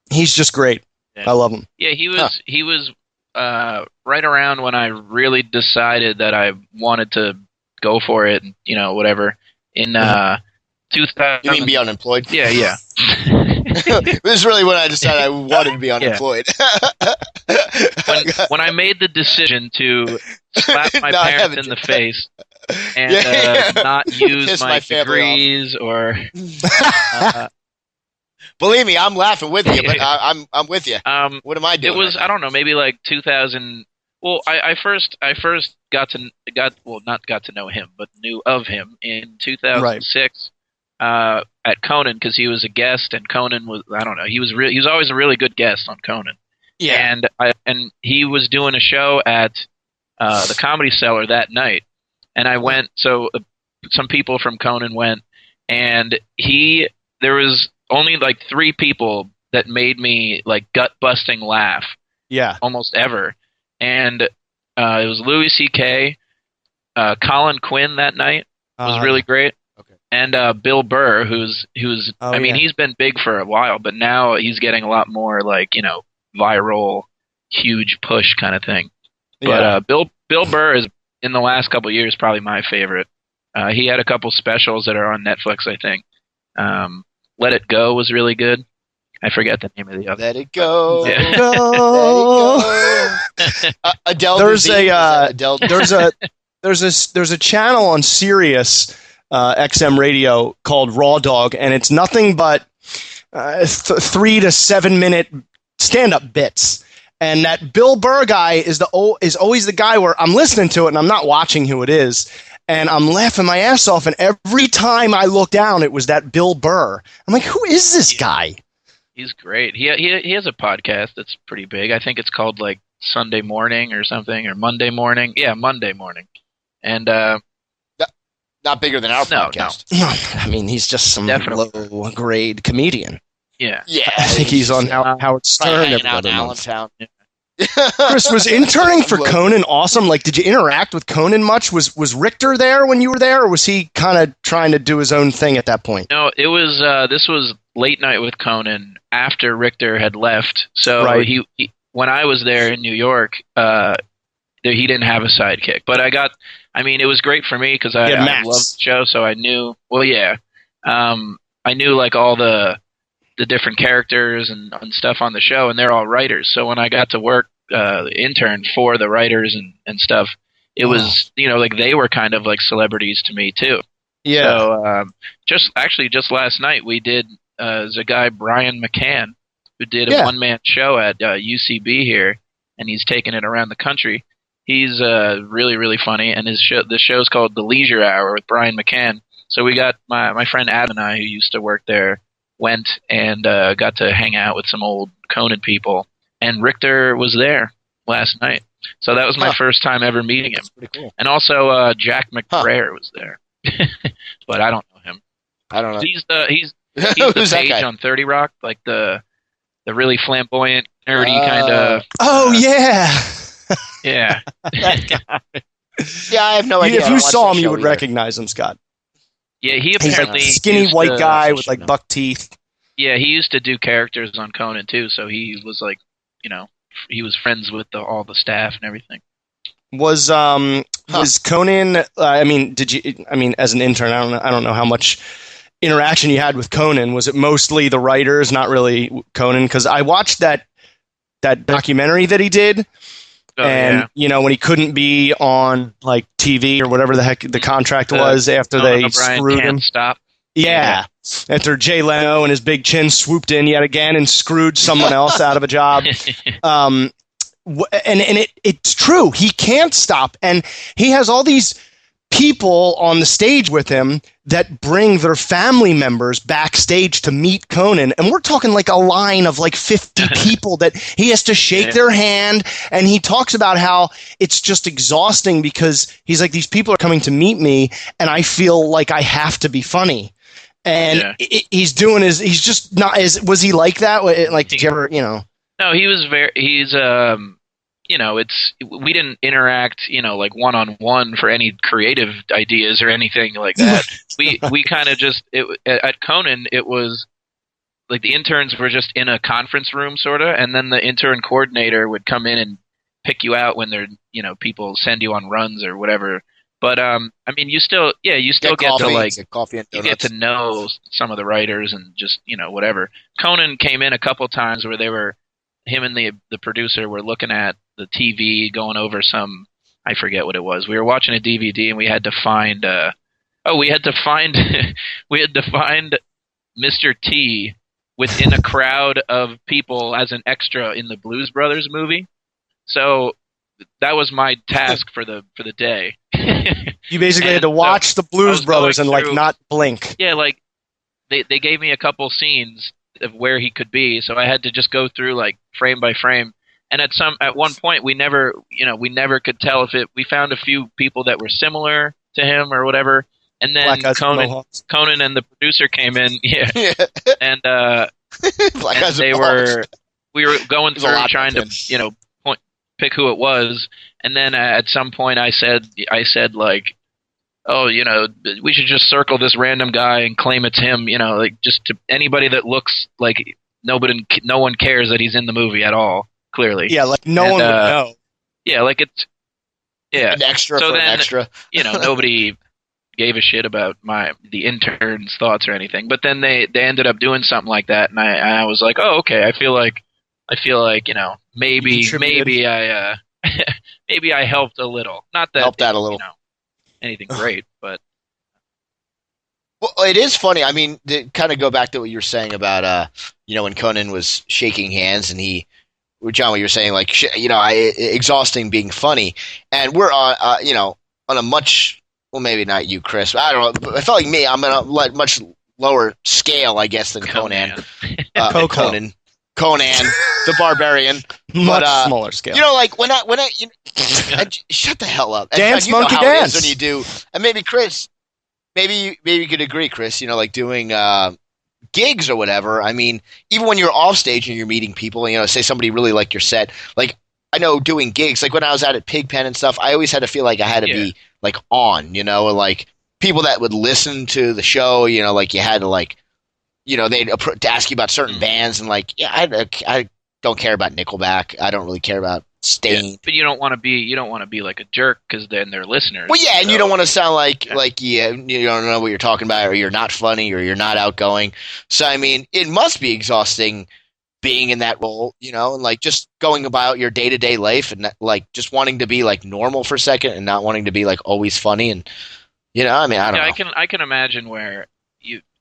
He's just great. Yeah. I love him.
Yeah, he was right around when I really decided that I wanted to go for it, and, whatever. In 2000.
You mean be unemployed?
Yeah.
This is really when I decided I wanted to be unemployed.
When I made the decision to slap my parents in the face and not use my degrees or...
Believe me, I'm laughing with you, but I'm with you. What am I doing?
It was, I don't know, maybe like 2000... Well, I first got to know him, but knew of him in 2006 at Conan, because he was a guest, and Conan was, I don't know, he was always a really good guest on Conan. Yeah. And he was doing a show at the Comedy Cellar that night, and I went. So some people from Conan went, and there was only like 3 people that made me like gut busting laugh.
Yeah,
almost ever. And it was Louis C.K., Colin Quinn that night was really great, and Bill Burr, who's I mean, he's been big for a while, but now he's getting a lot more like viral, huge push kind of thing. Yeah. But Bill Burr is, in the last couple of years, probably my favorite. He had a couple specials that are on Netflix, I think. Let It Go was really good. I forget the name of the other.
Let It Go.
Yeah.
Let It Go. Adele.
There's a channel on Sirius XM radio called Raw Dog, and it's nothing but 3 to 7 minute stand-up bits. And that Bill Burr guy is always the guy where I'm listening to it and I'm not watching who it is, and I'm laughing my ass off. And every time I look down, it was that Bill Burr. I'm like, who is this guy?
He's great. He has a podcast that's pretty big. I think it's called like Sunday Morning or something, or Monday Morning. Yeah, Monday Morning. And
not bigger than our podcast.
No. I mean, he's just some low grade comedian.
Yeah.
I think he's on Howard Stern every other month.
Allentown.
Chris, was interning for Conan awesome? Like, did you interact with Conan much? Was Richter there when you were there, or was he kind of trying to do his own thing at that point?
No, it was. This was late night with Conan after Richter had left. So he when I was there in New York, he didn't have a sidekick. But it was great for me because I loved the show, so I knew. Well, yeah, I knew like all the different characters and stuff on the show, and they're all writers. So when I got to work, intern for the writers and stuff, it was, like they were kind of like celebrities to me too.
Yeah.
So just last night we did, there's a guy, Brian McCann, who did a one-man show at UCB here, and he's taken it around the country. He's really, really funny, and the show's called The Leisure Hour with Brian McCann. So we got my friend Adam and I, who used to work there, went and got to hang out with some old Conan people, and Richter was there last night. So that was my first time ever meeting him.
That's pretty cool.
And also Jack McBrayer was there, but I don't know him.
I don't know.
He's the page on 30 Rock, like the really flamboyant, nerdy kind of.
Oh yeah,
yeah.
Yeah, I have no idea.
If you saw him, you would recognize him, Scott.
Yeah, he
He's
apparently
like a skinny white guy with like buck teeth.
Yeah, he used to do characters on Conan too, so he was like, he was friends with all the staff and everything.
Was Conan? Did you? As an intern, I don't know how much interaction you had with Conan. Was it mostly the writers, not really Conan? Because I watched that documentary that he did. When he couldn't be on like TV or whatever the heck the contract was after
Conan
they
O'Brien
screwed
can't
him.
Stop.
Yeah. After Jay Leno and his big chin swooped in yet again and screwed someone else out of a job. And it's true. He can't stop. And he has all these people on the stage with him that bring their family members backstage to meet Conan. And we're talking like a line of like 50 people that he has to shake their hand. And he talks about how it's just exhausting because he's like, these people are coming to meet me and I feel like I have to be funny. And he's just not as, was he like that? Like, did you ever,
No, he was we didn't interact, like one-on-one for any creative ideas or anything like that. We kind of just, at Conan, it was like the interns were just in a conference room sort of, and then the intern coordinator would come in and pick you out when they're, people send you on runs or whatever. But you still get
coffee,
to like
coffee and
you get to know some of the writers and just whatever. Conan came in a couple times where him and the producer were looking at the TV, going over some, I forget what it was. We were watching a DVD and we had to find Mr. T within a crowd of people as an extra in the Blues Brothers movie. So that was my task for the day.
You basically had to watch the Blues Brothers and like not blink.
Yeah, like they gave me a couple scenes of where he could be, so I had to just go through like frame by frame. And at one point we never could tell if we found a few people that were similar to him or whatever. And then Conan and the producer came in, and we were going through trying to pick who it was. And then at some point I said like, oh, we should just circle this random guy and claim it's him, like just to anybody that looks like no one cares that he's in the movie at all, clearly.
Yeah, like no one would know.
Yeah, like it's
an extra
so
for
then,
an extra.
Nobody gave a shit about the intern's thoughts or anything. But then they ended up doing something like that, and I was like, oh, okay. I feel like maybe I maybe I helped a little. Not that
helped out a little.
Anything great, but
well, it is funny. I mean, to kind of go back to what you were saying about when Conan was shaking hands and John, what you were saying, like exhausting being funny, and we're on a much, well, maybe not you, Kris, but I don't know. I felt like me. I'm on a much lower scale, I guess, than Conan. Conan, the Barbarian,
much smaller scale.
Like when I shut the hell up.
Dance,
and,
monkey, dance.
When you do, and maybe Kris, maybe you could agree, Kris. Like doing gigs or whatever. I mean, even when you're off stage and you're meeting people, say somebody really liked your set. Like I know doing gigs, like when I was out at Pigpen and stuff, I always had to feel like I had to be like on, or like people that would listen to the show. Like you had to like. They'd ask you about certain bands, and like, I don't care about Nickelback. I don't really care about Stain.
But you don't want to be like a jerk because then they're listeners.
Well, yeah, and you don't want to sound like you don't know what you're talking about, or you're not funny, or you're not outgoing. So I mean, it must be exhausting being in that role, and like just going about your day to day life, and like just wanting to be like normal for a second, and not wanting to be like always funny, and I mean, I don't know.
I can imagine where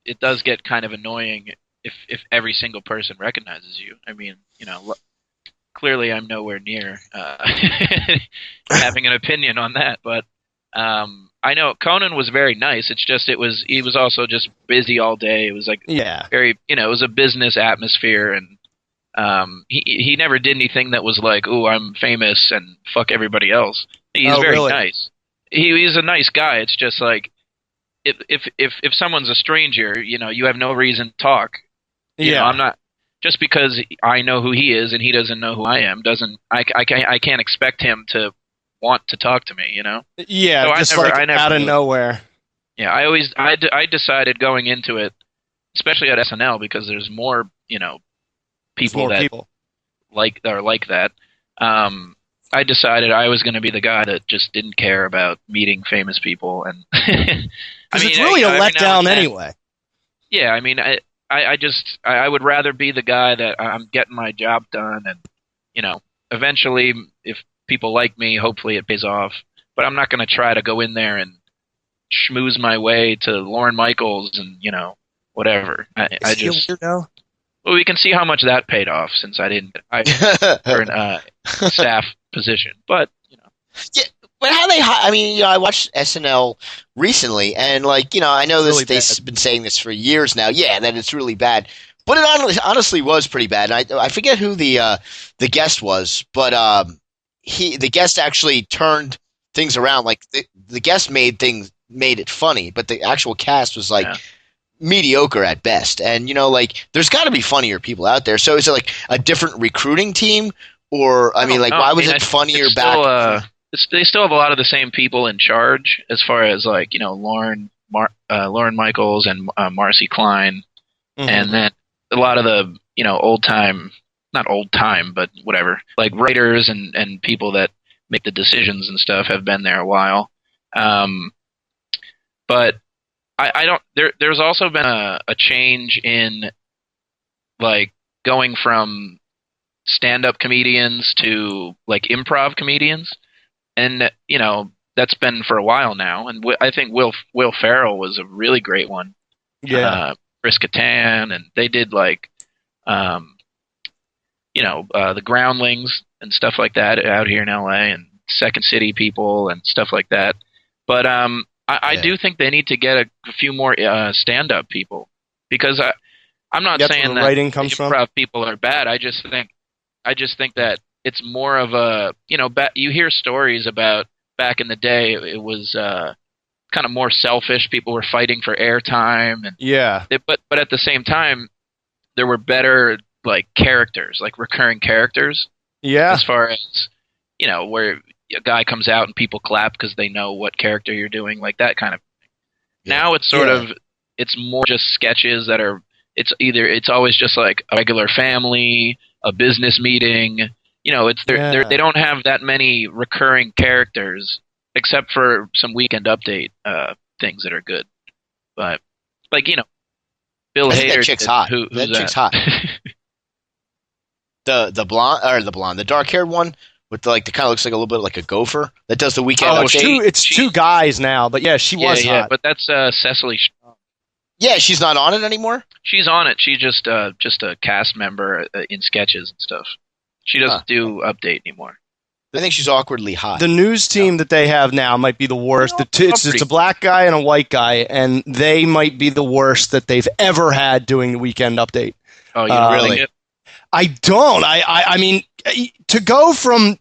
it does get kind of annoying if every single person recognizes you. I mean, clearly I'm nowhere near having an opinion on that, but I know Conan was very nice. It's just he was also just busy all day. It was like very it was a business atmosphere, and he never did anything that was like, "Ooh, I'm famous and fuck everybody else." He's very nice. He's a nice guy. It's just like. If someone's a stranger, you have no reason to talk. I'm not just because I know who he is and he doesn't know who I am. I can't expect him to want to talk to me.
Yeah, so just out of nowhere.
Yeah, I decided going into it, especially at SNL, because there's more, people like that. I decided I was going to be the guy that just didn't care about meeting famous people, and
because it's really a letdown anyway.
Yeah, I mean, I would rather be the guy that I'm getting my job done, and eventually, if people like me, hopefully it pays off. But I'm not going to try to go in there and schmooze my way to Lorne Michaels and whatever. I just well, we can see how much that paid off since I for a staff position, but
yeah. But how they? I mean, I watched SNL recently, and I know this. They've been saying this for years now. Yeah, that it's really bad. But it honestly was pretty bad. And I forget who the guest was, but the guest actually turned things around. Like the guest made it funny, but the actual cast was mediocre at best. And there's got to be funnier people out there. So is it like a different recruiting team, or why was it funnier back?
They still have a lot of the same people in charge, as far as Lorne Michaels and Marcy Klein, and then a lot of the old time, not old time, but whatever, like writers and people that make the decisions and stuff have been there a while. But I don't. There's also been a change in going from stand-up comedians to improv comedians. And that's been for a while now, and I think Will Ferrell was a really great one.
Yeah,
Chris Kattan, and they did the Groundlings and stuff like that out here in LA, and Second City people and stuff like that. But I do think they need to get a few more stand-up people, because I'm not saying that
writing comes
improv people are bad. I just think that it's more of a, you hear stories about back in the day, it was kind of more selfish. People were fighting for airtime. And but at the same time, there were better characters, recurring characters.
Yeah.
As far as, where a guy comes out and people clap because they know what character you're doing, that kind of thing. Yeah. Now it's it's more just sketches that are, it's always just a regular family, a business meeting. They don't have that many recurring characters, except for some Weekend Update things that are good. But Bill Hader.
That chick's hot. That chick's hot. The blonde, the dark-haired one with the kind of looks like a little bit like a gopher that does the Weekend Update.
It's two guys now, but she was hot. Yeah,
but that's Cecily Strong.
Yeah, she's not on it anymore.
She's on it. She's just a cast member in sketches and stuff. She doesn't do Update anymore.
I think she's awkwardly hot.
The news team that they have now might be the worst. It's a black guy and a white guy, and they might be the worst that they've ever had doing the Weekend Update.
Oh, you really? Like it?
I don't. I mean, to go from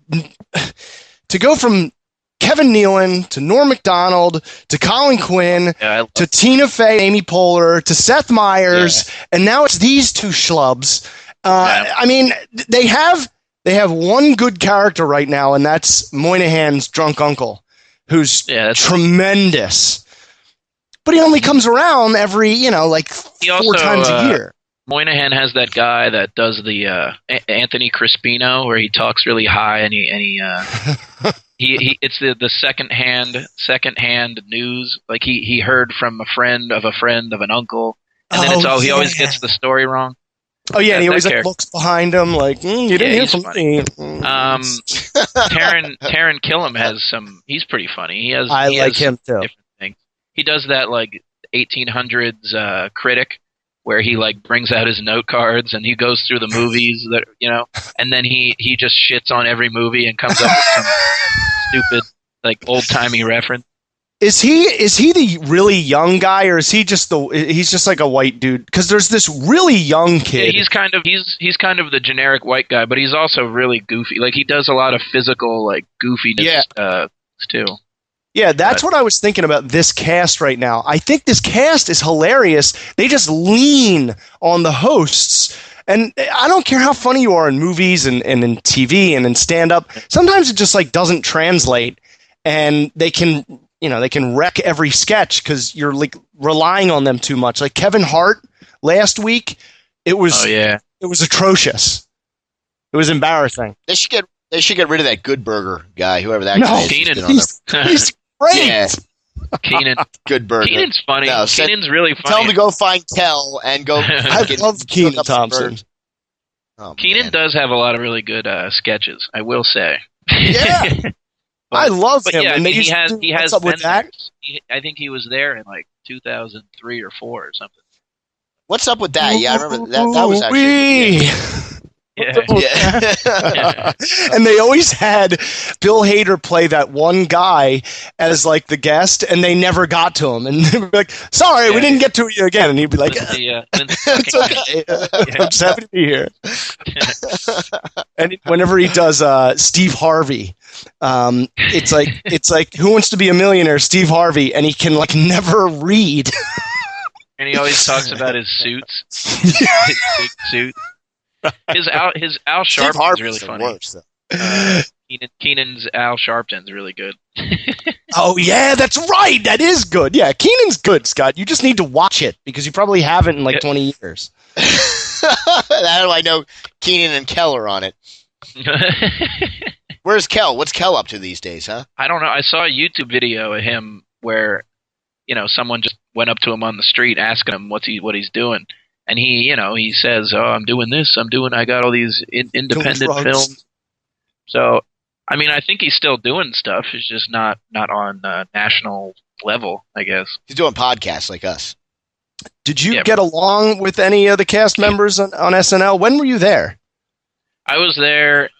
Kevin Nealon to Norm Macdonald to Colin Quinn to Tina Fey, Amy Poehler to Seth Meyers, and now it's these two schlubs. I mean, they have one good character right now, and that's Moynihan's drunk uncle, who's tremendous. But he only comes around every, 4 times a year.
Moynihan has that guy that does the Anthony Crispino, where he talks really high and he it's the second-hand news. Like he heard from a friend of an uncle, and then he always gets the story wrong.
Oh yeah, and he always looks behind him like you didn't hear from me.
Taron Killam has some. He's pretty funny.
I like him too.
Different things. He does that 1800s critic, where he brings out his note cards and he goes through the movies that and then he just shits on every movie and comes up with some stupid old timey reference.
Is he the really young guy, or is he just he's just like a white dude? Because there's this really young kid.
Yeah, he's kind of the generic white guy, but he's also really goofy. He does a lot of physical goofiness too.
Yeah, that's what I was thinking about this cast right now. I think this cast is hilarious. They just lean on the hosts. And I don't care how funny you are in movies and in TV and in stand-up. Sometimes it just doesn't translate. And they can they can wreck every sketch because you're like relying on them too much. Like Kevin Hart last week, it was atrocious. It was embarrassing.
They should get rid of that Good Burger guy, whoever that guy is.
Keenan.
He's great.
Yeah.
Keenan.
Good Burger.
Keenan's funny.
No,
Keenan's really funny.
Tell him to go find Kel and go.
I love Keenan Thompson.
Oh,
Keenan does have a lot of really good sketches, I will say.
Yeah. I love him.
Yeah,
and
he has
what's up with that?
I think he was there in like 2003 or 4 or something.
What's up with that? Yeah, I remember that was actually.
Yeah.
And they always had Bill Hader play that one guy as like the guest, and they never got to him. And they'd be like, "Sorry, we didn't get to you again." And he'd be like, "It's okay. I'm just happy to be here." And whenever he does Steve Harvey, it's like Who Wants to Be a Millionaire? Steve Harvey, and he can like never read.
And he always talks about his suits, his big suit. His Al Sharpton's really funny.
Worse,
Keenan's Al Sharpton's really good.
Oh yeah, that's right. That is good. Yeah, Keenan's good, Scott. You just need to watch it because you probably haven't in like 20 years.
How do I know Keenan and Kel are on it? Where's Kel? What's Kel up to these days, huh?
I don't know. I saw a YouTube video of him where, someone just went up to him on the street asking him what he's doing. And he says, "Oh, I'm doing this. I got all these independent films." So, I mean, I think he's still doing stuff. It's just not on national level, I guess.
He's doing podcasts like us.
Did you get along with any of the cast members on SNL? When were you there?
I was there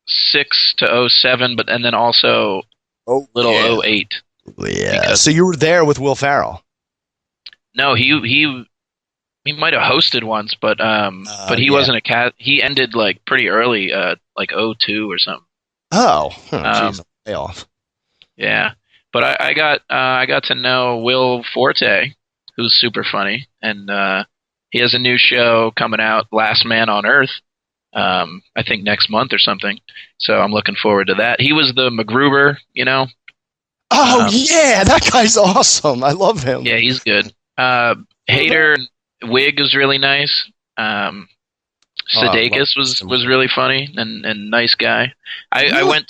06 to 07, and then also 08.
Yeah. So you were there with Will Ferrell.
No, he might have hosted once, but he wasn't a cast. He ended like pretty early, like 02 or something.
Geez, way off.
Yeah, but I got to know Will Forte, who's super funny, and he has a new show coming out, Last Man on Earth. I think next month or something. So I'm looking forward to that. He was the MacGruber,
Oh yeah, that guy's awesome. I love him.
Yeah, he's good. Hader Wig was really nice. Sudeikis was really funny and nice guy. I got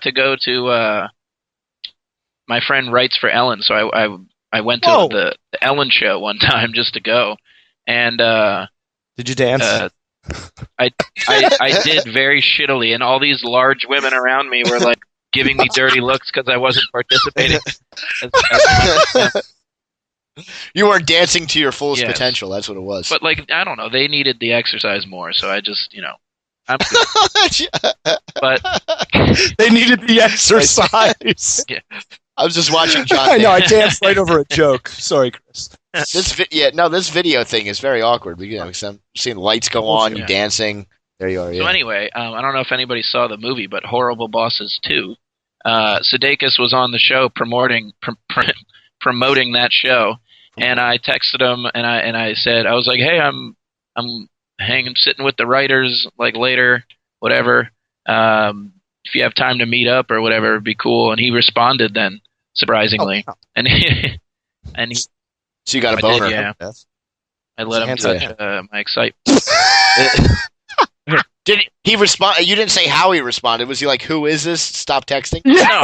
to go to my friend writes for Ellen, so I went to the Ellen show one time just to go. And
did you dance?
I did very shittily, and all these large women around me were like giving me dirty looks because I wasn't participating.
You weren't dancing to your fullest potential. That's what it was.
But I don't know. They needed the exercise more, so I just, I'm good. But
they needed the exercise.
Yeah.
I was just watching John.
I know. I danced right over a joke. Sorry, Chris.
This video thing is very awkward. Because I'm seeing lights go on, you dancing. There you are. Yeah.
So anyway, I don't know if anybody saw the movie, but Horrible Bosses 2. Sudeikis was on the show promoting that show. And I texted him and I said, I was like, "Hey, I'm sitting with the writers later, whatever. If you have time to meet up or whatever, it'd be cool." And he responded then, surprisingly.
Oh.
And he
so you got a boner?
Yeah. I let him touch my excitement.
Did he respond? You didn't say how he responded. Was he like, "Who is this? Stop texting"?
No.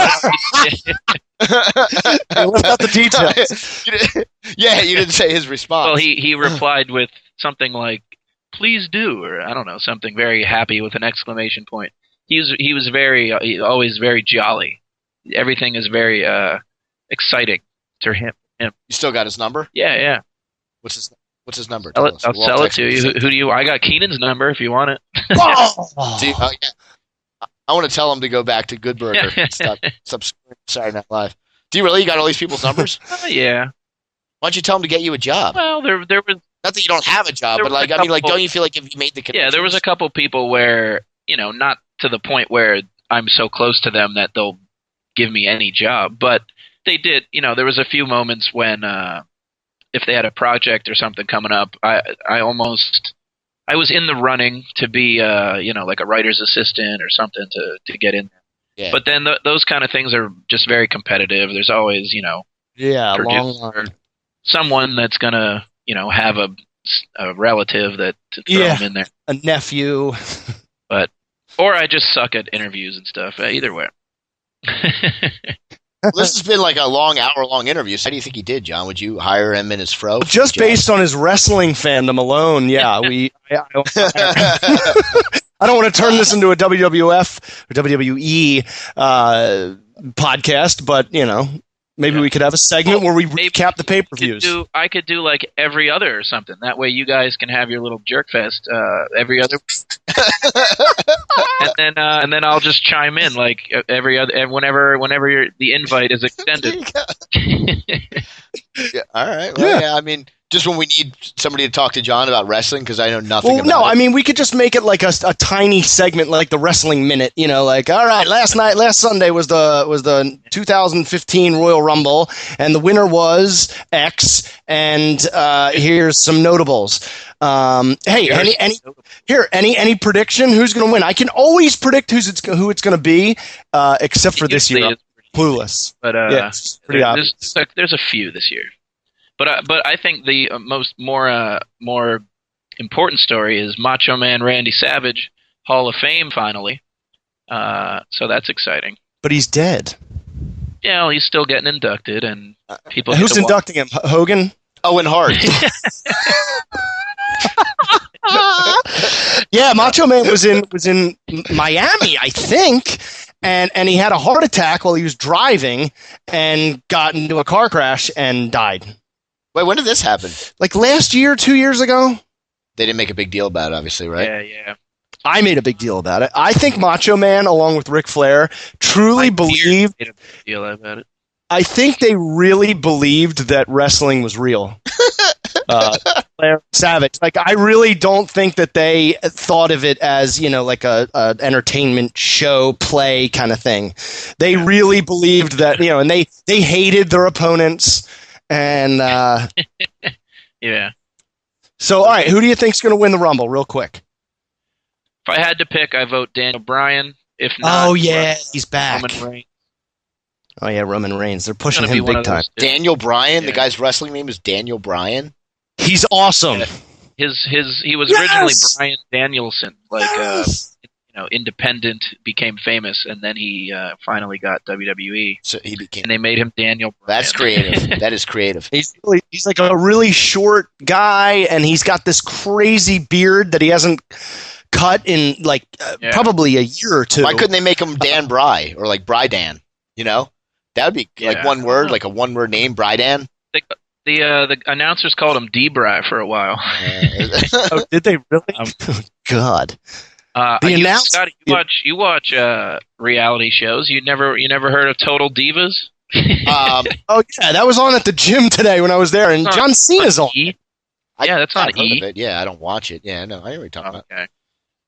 Left out the details.
You didn't say his response.
Well, he replied with something like, "Please do," or I don't know, something very happy with an exclamation point. He was always very jolly. Everything is very exciting to him.
You still got his number?
Yeah.
What's his number?
I'll sell it to you. Who do you? I got Keenan's number if you want it.
Yeah. I want to tell him to go back to Good Burger. Stop Saturday Night Live. Do you really? You got all these people's numbers?
Yeah.
Why don't you tell him to get you a job?
Well, there was
not that you don't have a job, but don't you feel like if you made the connections?
Yeah, there was a couple people where not to the point where I'm so close to them that they'll give me any job, but they did. There was a few moments when if they had a project or something coming up, I was in the running to be like a writer's assistant or something to get in there.
Yeah.
But then those kind of things are just very competitive. There's always,
long
someone that's gonna, have a relative that to throw them in there,
a nephew.
Or I just suck at interviews and stuff. Either way.
This has been like a hour-long interview. So how do you think he did, John? Would you hire him in his fro?
Just based on his wrestling fandom alone, yeah. I don't want to turn this into a WWF or WWE podcast, but maybe we could have a segment where we recap the pay-per-views.
I could do like every other or something. That way, you guys can have your little jerk fest every other. and then I'll just chime in like every other whenever the invite is extended.
Yeah, all right. Well, yeah. I mean, just when we need somebody to talk to John about wrestling, because I know nothing about it.
I mean, we could just make it like a tiny segment, like the Wrestling Minute. Like, all right, last Sunday was the 2015 Royal Rumble, and the winner was X, and here's some notables. Hey, any prediction? Who's going to win? I can always predict who it's going to be, except for this year. Clueless.
But
it's pretty obvious.
There's a few this year. But I think the more important story is Macho Man Randy Savage, Hall of Fame finally. So that's exciting.
But he's dead.
Yeah, well, he's still getting inducted, and people.
Who's inducting him? Hogan?
Owen Hart.
Yeah, Macho Man was in Miami, I think. And he had a heart attack while he was driving and got into a car crash and died.
Wait, when did this happen?
Like last year, 2 years ago?
They didn't make a big deal about it, obviously, right?
Yeah.
I made a big deal about it. I think Macho Man, along with Ric Flair, truly believed...
made a big deal about it.
I think they really believed that wrestling was real. Flair, Savage. Like, I really don't think that they thought of it as, like a entertainment show, play kind of thing. They really believed that, and they hated their opponents. And
yeah.
So, all right, who do you think's going to win the Rumble, real quick?
If I had to pick, I vote Daniel Bryan. If not,
he's back.
Roman Reigns.
Oh yeah, Roman Reigns. They're pushing him big time.
Daniel Bryan, the guy's wrestling name is Daniel Bryan.
He's awesome.
He was originally Bryan Danielson, independent, became famous, and then he finally got WWE.
So he became,
and they made him Daniel Bryan.
That's creative. That is creative.
He's like a really short guy, and he's got this crazy beard that he hasn't cut in probably a year or two.
Why couldn't they make him Dan Bry or like Brydan? That would be like one word, like a one-word name, Brydan.
The announcers called him D-Bry for a while.
Oh, did they really? God.
Scotty, you watch reality shows. You never heard of Total Divas?
Oh yeah, that was on at the gym today when I was there, and John Cena's on.
That's on E.
Yeah, I don't watch it. Yeah, no, I know what you're talking about.
Okay.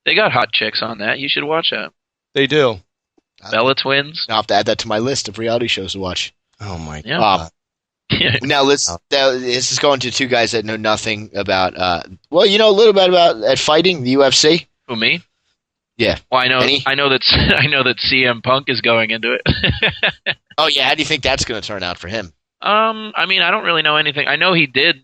They got hot chicks on that. You should watch that.
They do.
Bella Twins.
I'll have to add that to my list of reality shows to watch.
Oh my God.
Now this is going to two guys that know nothing about. A little bit about fighting, the UFC.
Who, me?
Yeah.
Well, I know that CM Punk is going into it.
Oh yeah, how do you think that's going to turn out for him?
I mean, I don't really know anything. I know he did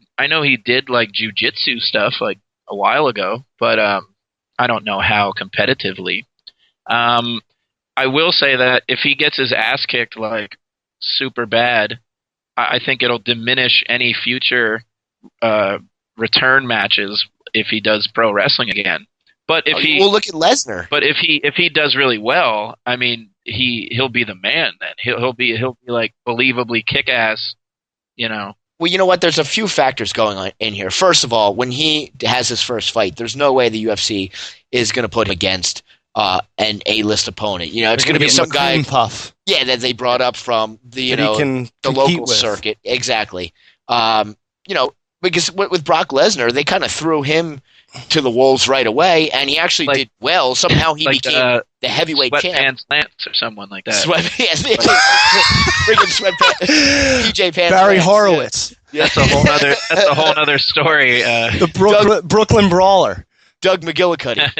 like jiu-jitsu stuff like a while ago, but I don't know how competitively. I will say that if he gets his ass kicked like super bad, I think it'll diminish any future return matches if he does pro wrestling again. But
we'll look at Lesnar.
But if he does really well, I mean, he'll be the man then. He'll be like believably kick ass, Well,
you know what? There's a few factors going on in here. First of all, when he has his first fight, there's no way the UFC is going to put him against an A-list opponent. It's going to be some guy.
Puff.
Yeah, that they brought up from the the local circuit. Exactly. Because with Brock Lesnar, they kind of threw him to the wolves right away, and he actually did well. Somehow he became the heavyweight champ.
Lance or someone like that.
Freaking sweatpants. PJ Pants.
Barry Horowitz.
Yeah.
That's a whole other story.
The Brooklyn Brawler.
Doug McGillicuddy.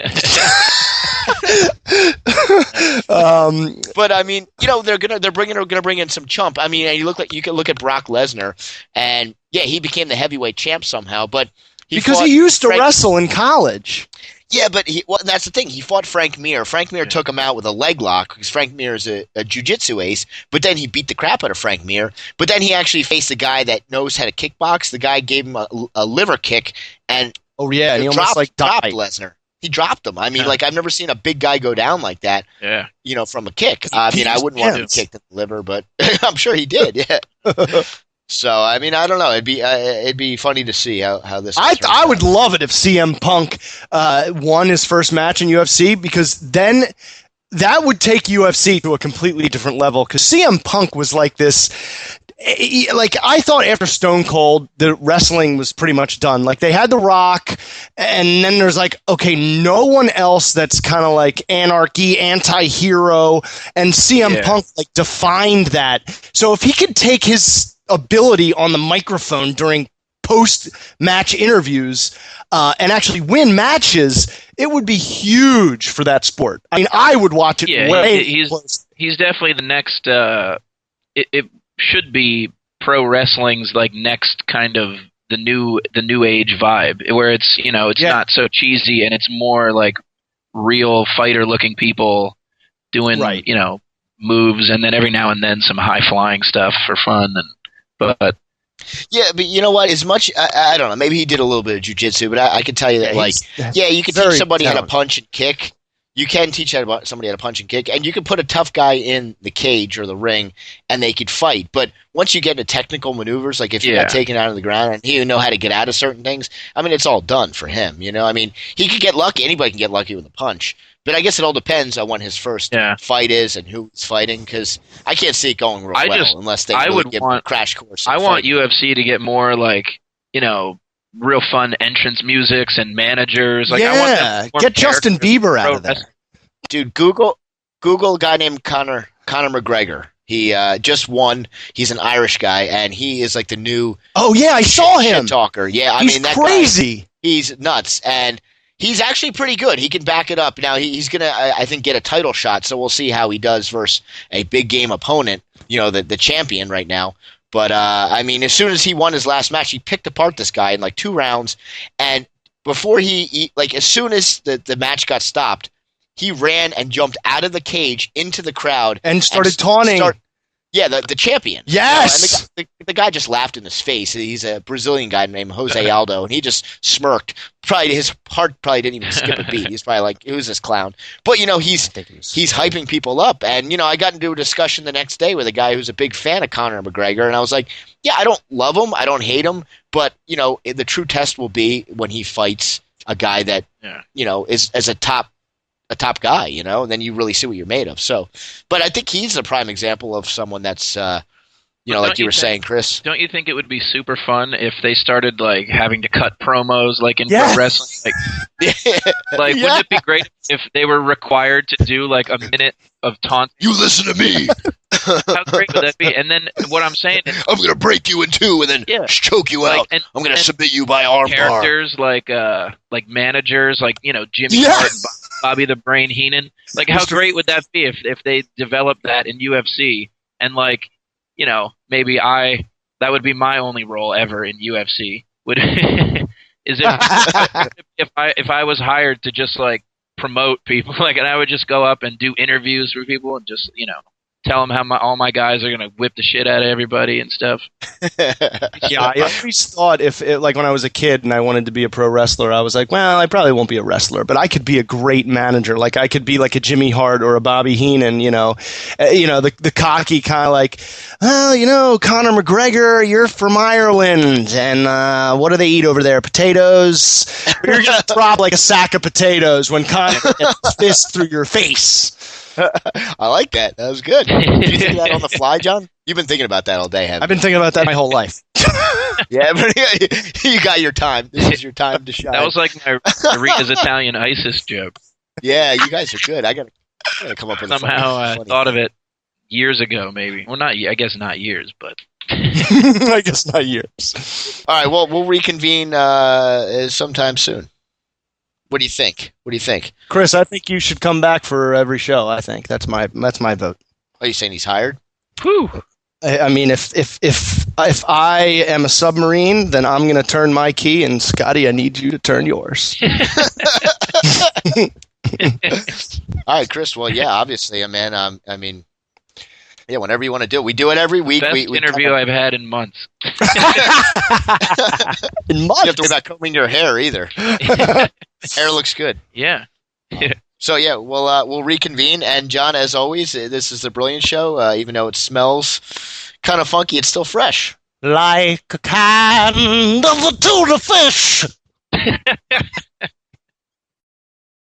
But I mean, they're gonna bring in some chump. I mean, you can look at Brock Lesnar, and yeah, he became the heavyweight champ somehow, but
because he used to wrestle in college.
Yeah, but that's the thing. He fought Frank Mir. Frank Mir took him out with a leg lock because Frank Mir is a jiu-jitsu ace, but then he beat the crap out of Frank Mir. But then he actually faced a guy that knows how to kickbox. The guy gave him a liver kick, and
and he almost
dropped Lesnar. He dropped him. I mean, I've never seen a big guy go down like that.
Yeah,
from a kick. I mean, I wouldn't want him kicked in the liver, but I'm sure he did. Yeah. So I mean, I don't know. It'd be funny to see how this.
I would love it if CM Punk won his first match in UFC, because then that would take UFC to a completely different level. Because CM Punk was like this. Like, I thought after Stone Cold, the wrestling was pretty much done. Like, they had The Rock, and then there's like, okay, no one else that's kind of like anarchy, anti-hero, and CM Punk like defined that. So if he could take his ability on the microphone during post-match interviews and actually win matches, it would be huge for that sport. I mean, I would watch it.
He's definitely the next. It should be pro wrestling's like next kind of the new age vibe, where it's it's not so cheesy and it's more like real fighter looking people doing moves, and then every now and then some high flying stuff for fun. But
you know what? As much I don't know. Maybe he did a little bit of jiu-jitsu, but I can tell you that you can teach somebody how to punch and kick. You can teach somebody how to punch and kick, and you can put a tough guy in the cage or the ring, and they could fight. But once you get into technical maneuvers, like if you got taken out of the ground and he would know how to get out of certain things, I mean, it's all done for him. I mean, he could get lucky. Anybody can get lucky with a punch. But I guess it all depends on when his first fight is and who he's fighting, because I can't see it going real well unless they give him a crash course.
I want UFC to get more like, real fun entrance musics and managers. Like, I want
get Justin Bieber out of there.
Dude, Google a guy named Conor McGregor. He just won. He's an Irish guy, and he is like the new.
Oh yeah, I saw him.
Talker. Yeah,
he's crazy.
He's nuts, and he's actually pretty good. He can back it up. Now he's gonna, I think, get a title shot. So we'll see how he does versus a big game opponent. The champion right now. But I mean, as soon as he won his last match, he picked apart this guy in like 2 rounds, and before as soon as the match got stopped, he ran and jumped out of the cage into the crowd
and started taunting.
The champion.
Yes.
And the guy just laughed in his face. He's a Brazilian guy named Jose Aldo, and he just smirked. Probably his heart didn't even skip a beat. He's probably like, "Who's this clown?" But he's hyping people up. And I got into a discussion the next day with a guy who's a big fan of Conor McGregor, and I was like, "Yeah, I don't love him, I don't hate him, but the true test will be when he fights a guy that is as a top guy, and then you really see what you're made of." So, but I think he's a prime example of someone that's, like you were saying, Chris.
Don't you think it would be super fun if they started like having to cut promos like in pro wrestling? Like, wouldn't it be great if they were required to do like a minute of taunt?
You listen to me.
How great would that be? And then what I'm saying is,
I'm going to break you in 2 and then choke you out. I'm going to submit you by arm
characters bar. Like managers, like Jimmy Hart and Bobby the Brain Heenan. Like, how great would that be if they developed that in UFC? And like, maybe that would be my only role ever in UFC. Is if I was hired to just like promote people, like, and I would just go up and do interviews for people and just tell them how all my guys are gonna whip the shit out of everybody and stuff.
Yeah, I always thought like when I was a kid and I wanted to be a pro wrestler, I was like, well, I probably won't be a wrestler, but I could be a great manager. Like I could be like a Jimmy Hart or a Bobby Heenan. The cocky kind of like, Conor McGregor, you're from Ireland, and what do they eat over there? Potatoes. You're gonna drop like a sack of potatoes when Conor gets his fist through your face.
I like that. That was good. Did you think that on the fly, John? You've been thinking about that all day, haven't you?
I've been thinking about that my whole life.
Yeah, but you got your time. This is your time to shine.
That was like my Rita's Italian ISIS joke.
Yeah, you guys are good. I gotta come up with
somehow I thought of it years ago, maybe. Well, I guess not years, but
I guess not years.
All right. Well, we'll reconvene sometime soon. What do you think?
Kris, I think you should come back for every show. I think that's my vote.
Are you saying he's hired?
Whew.
I mean, if I am a submarine, then I'm going to turn my key, and Scotty, I need you to turn yours.
All right, Kris. Well, yeah, obviously, man. I mean, yeah, whenever you want to do it, we do it every week.
Best interview I've had in months.
In months.
You have to worry about combing your hair either. Hair looks good.
Yeah.
So yeah, we'll reconvene. And John, as always, this is the Brilliant Show. Even though it smells kind of funky, it's still fresh.
Like a can of a tuna fish.